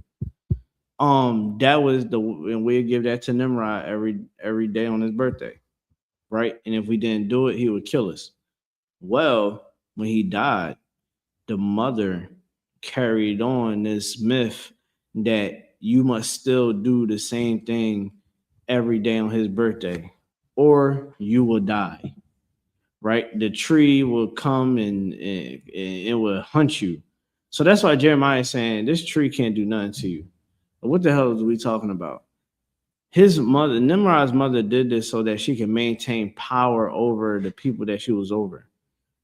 That was and we'd give that to Nimrod every day on his birthday, right? And if we didn't do it, he would kill us. Well, when he died, the mother carried on this myth that you must still do the same thing every day on his birthday, or you will die. Right? The tree will come and it will hunt you. So that's why Jeremiah is saying this tree can't do nothing to you. But what the hell is we talking about? His mother, Nimrod's mother, did this so that she could maintain power over the people that she was over.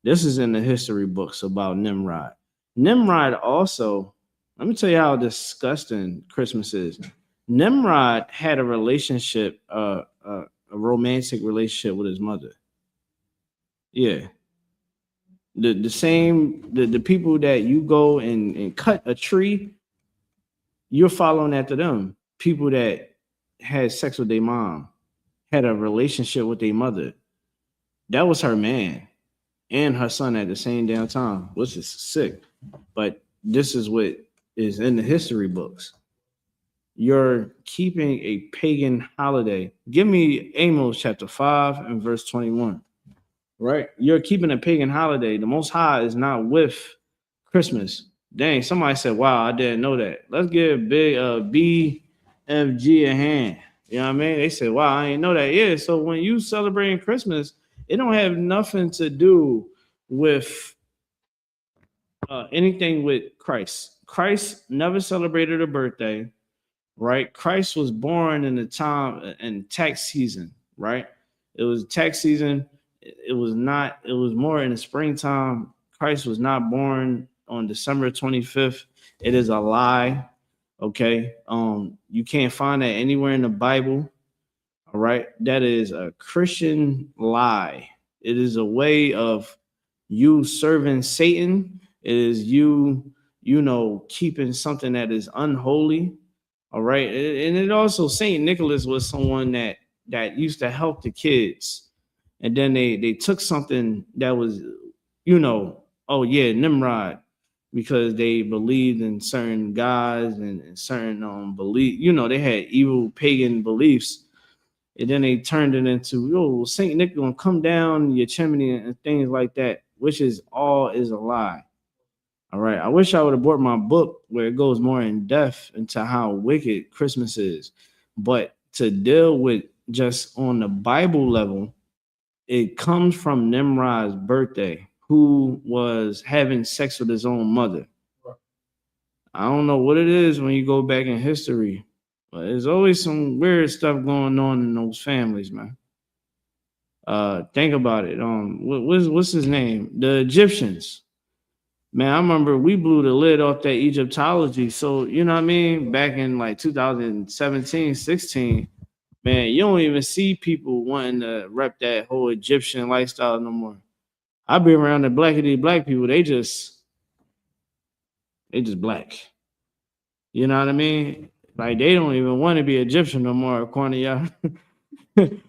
This is in the history books about Nimrod. Nimrod also, let me tell you how disgusting Christmas is. Nimrod had a relationship, a romantic relationship with his mother. Yeah. The people that you go and cut a tree, you're following after them. People that had sex with their mom, had a relationship with their mother. That was her man and her son at the same damn time, which is sick. But this is what is in the history books. You're keeping a pagan holiday. Give me Amos chapter 5 and verse 21. Right? You're keeping a pagan holiday. The Most High is not with Christmas. Dang, somebody said, wow, I didn't know that. Let's give big BFG a hand. You know what I mean? They said, wow, I didn't know that. Yeah, so when you celebrating Christmas, it don't have nothing to do with anything with Christ. Christ never celebrated a birthday, right? Christ was born in the time in tax season, right? It was tax season. It was more in the springtime. Christ was not born on December 25th. It is a lie. Okay. You can't find that anywhere in the Bible. All right. That is a Christian lie. It is a way of you serving Satan. It is you keeping something that is unholy. All right. And it also, Saint Nicholas was someone that used to help the kids. And then they took something that was, oh yeah, Nimrod, because they believed in certain gods and certain belief, they had evil pagan beliefs. And then they turned it into, Saint Nick gonna come down your chimney and things like that, which is a lie. All right. I wish I would have bought my book where it goes more in depth into how wicked Christmas is. But to deal with just on the Bible level, it comes from Nimrod's birthday, who was having sex with his own mother. I don't know what it is when you go back in history, but there's always some weird stuff going on in those families, man. Think about it. What's his name? The Egyptians. Man, I remember we blew the lid off that Egyptology. So, you know what I mean? Back in like 2017, 16, man, you don't even see people wanting to rep that whole Egyptian lifestyle no more. I be around the black people, they just black. You know what I mean? Like they don't even want to be Egyptian no more, according to y'all.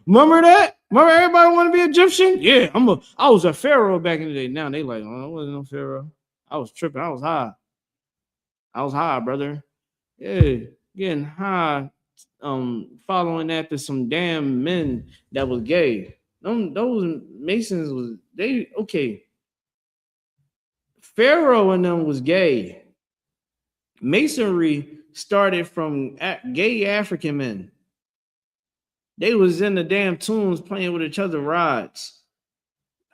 Remember that? Remember everybody want to be Egyptian? Yeah, I was a pharaoh back in the day. Now they like, oh, I wasn't no pharaoh. I was tripping. I was high. Brother. Yeah, getting high, following after some damn men that was gay. Those Masons was they okay. Pharaoh and them was gay. Masonry started from gay African men. They was in the damn tombs playing with each other rods.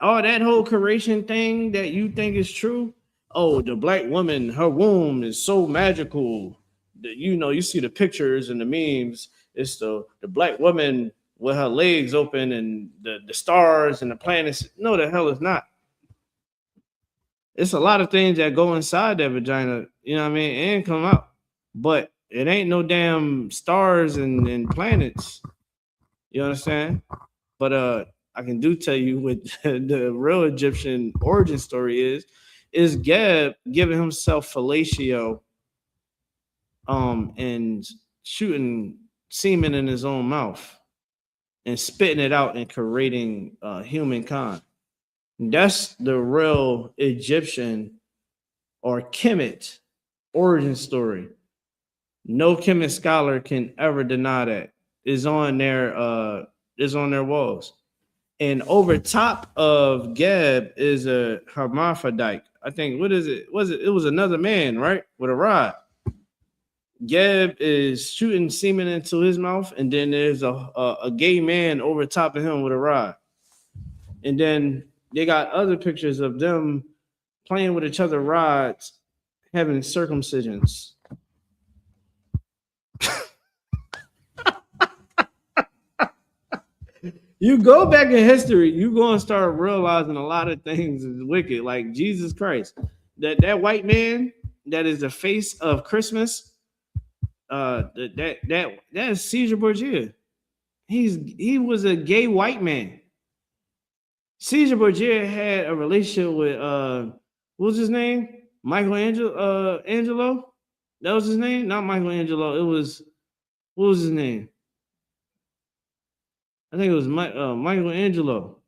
Oh, that whole creation thing that you think is true. Oh, the black woman, her womb is so magical. You know, you see the pictures and the memes. It's the black woman with her legs open and the stars and the planets. No, the hell it's not. It's a lot of things that go inside that vagina, you know what I mean, and come out. But it ain't no damn stars and planets. You understand? But I can tell you what the real Egyptian origin story is Geb giving himself fellatio and shooting semen in his own mouth and spitting it out and creating humankind. That's the real Egyptian or Kemet origin story. No Kemet scholar can ever deny that. Is on their walls. And over top of Geb is a hermaphrodite. I think what is it? It was another man, right? With a rod. Geb is shooting semen into his mouth, and then there's a gay man over top of him with a rod. And then they got other pictures of them playing with each other rods, having circumcisions. You go back in history, you're going to start realizing a lot of things is wicked. Like Jesus Christ, that white man that is the face of Christmas, that is Caesar Borgia. He was a gay white man. Caesar Borgia had a relationship with what was his name? Angelo. That was his name, not Michelangelo. It was what was his name? I think it was Michelangelo,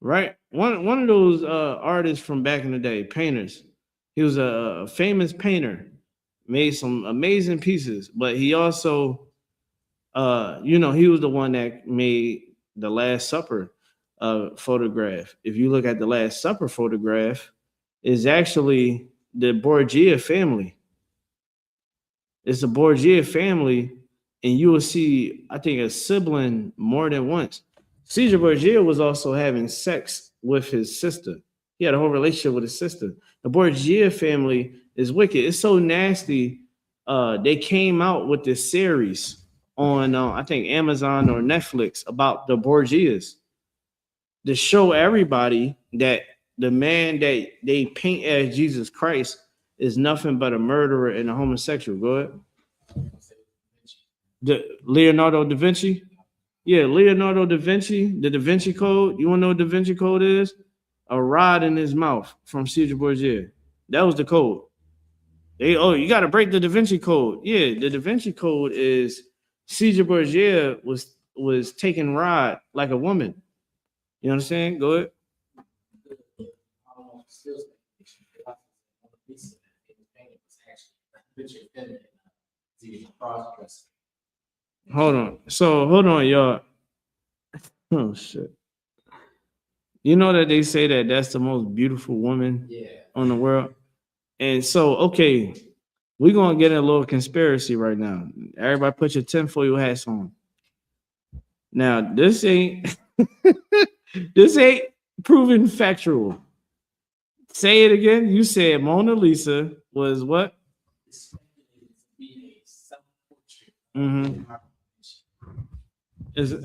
right? One of those artists from back in the day, painters. He was a famous painter, made some amazing pieces, but he also, he was the one that made the Last Supper photograph. If you look at the Last Supper photograph, is actually the Borgia family. It's a Borgia family. And you will see, I think, a sibling more than once. Caesar Borgia was also having sex with his sister. He had a whole relationship with his sister. The Borgia family is wicked. It's so nasty. They came out with this series on, I think, Amazon or Netflix about the Borgias to show everybody that the man that they paint as Jesus Christ is nothing but a murderer and a homosexual. Go ahead. The Leonardo da Vinci? Yeah, Leonardo da Vinci, the Da Vinci Code. You want to know what Da Vinci Code is? A rod in his mouth from Caesar Borgia. That was the code. You got to break the Da Vinci Code. Yeah, the Da Vinci Code is Caesar Borgia was taking rod like a woman. You understand? Go ahead. Hold on, y'all. Oh shit! You know that they say that that's the most beautiful woman on the world, and so okay, we're gonna get in a little conspiracy right now. Everybody, put your tinfoil hats on. Now, this ain't proven factual. Say it again. You said Mona Lisa was what? Mm-hmm. Is it?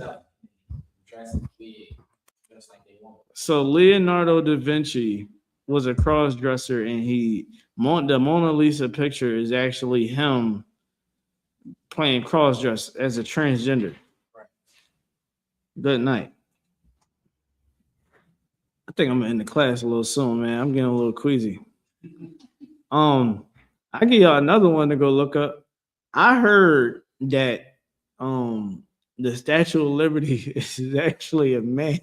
So Leonardo da Vinci was a cross dresser, and the Mona Lisa picture is actually him playing cross dress as a transgender. Good night. I think I'm gonna end the class a little soon, man. I'm getting a little queasy. I give y'all another one to go look up. I heard that the Statue of Liberty is actually a man.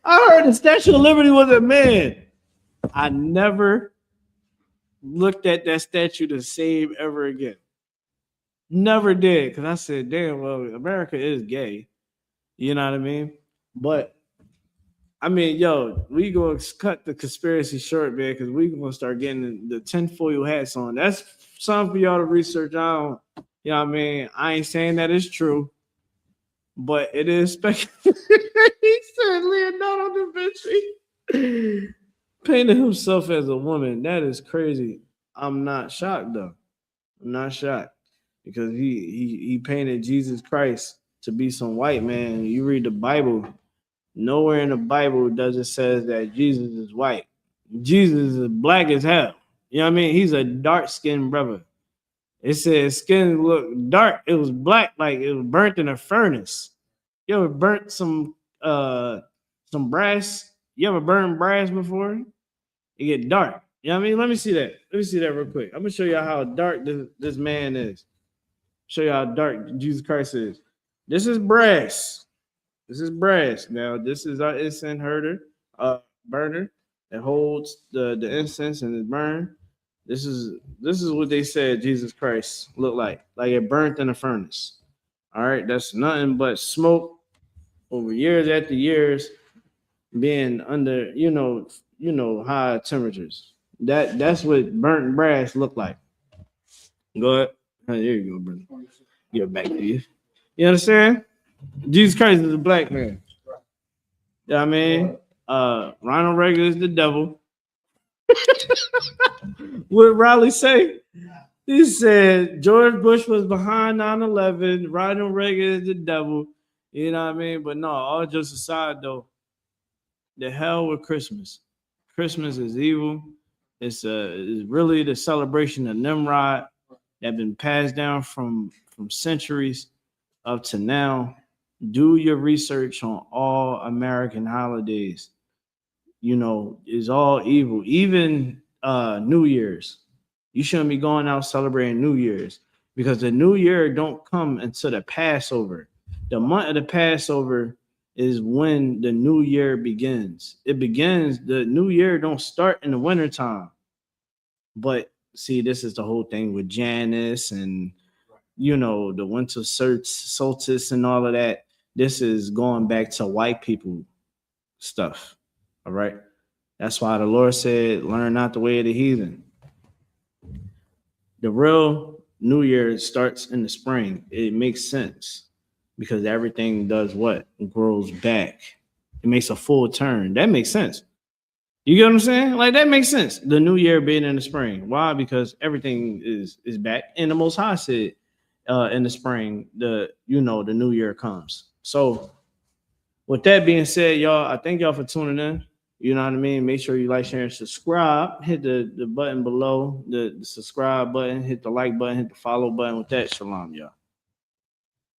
I heard the Statue of Liberty was a man. I never looked at that statue the same ever again. Never did, because I said, damn, well, America is gay. You know what I mean? But I mean, yo, we gonna cut the conspiracy short, man, because we gonna start getting the tinfoil hats on. That's something for y'all to research on. You know what I mean? I ain't saying that it's true, but it is speculation. He said Leonardo da Vinci painted himself as a woman. That is crazy. I'm not shocked though. I'm not shocked because he painted Jesus Christ to be some white man. You read the Bible. Nowhere in the Bible does it say that Jesus is white. Jesus is black as hell. You know what I mean? He's a dark-skinned brother. It says skin looked dark. It was black, like it was burnt in a furnace. You ever burnt some brass? You ever burned brass before? It get dark. You know what I mean? Let me see that. Let me see that real quick. I'm gonna show y'all how dark this man is. Show you how dark Jesus Christ is. This is brass. This is brass. Now, this is our incense burner that holds the incense and it's burned. This is what they said Jesus Christ looked like it burnt in a furnace. All right, that's nothing but smoke over years after years, being under high temperatures. That's what burnt brass looked like. Go ahead. Oh, there you go, brother. Get back to you. You understand? Jesus Christ is a black man. You know what I mean? Ronald Reagan is the devil. What did Riley say? He said George Bush was behind 9/11. Ronald Reagan is the devil. You know what I mean? But no, all jokes aside, though, the hell with Christmas. Christmas is evil. It's really the celebration of Nimrod that been passed down from centuries up to now. Do your research on all American holidays. You know, it's all evil. Even New Year's. You shouldn't be going out celebrating New Year's because the New Year don't come until the Passover. The month of the Passover is when the New Year begins. The New Year don't start in the wintertime. But see, this is the whole thing with Janus and, the winter solstice and all of that. This is going back to white people stuff. All right. That's why the Lord said, learn not the way of the heathen. The real New Year starts in the spring. It makes sense because everything does what? It grows back. It makes a full turn. That makes sense. You get what I'm saying? Like that makes sense. The New Year being in the spring. Why? Because everything is back. And the Most High said in the spring, the New Year comes. So with that being said, y'all, I thank y'all for tuning in. You know what I mean? Make sure you like, share, and subscribe. Hit the button below, the subscribe button, hit the like button, hit the follow button. With that, shalom, y'all.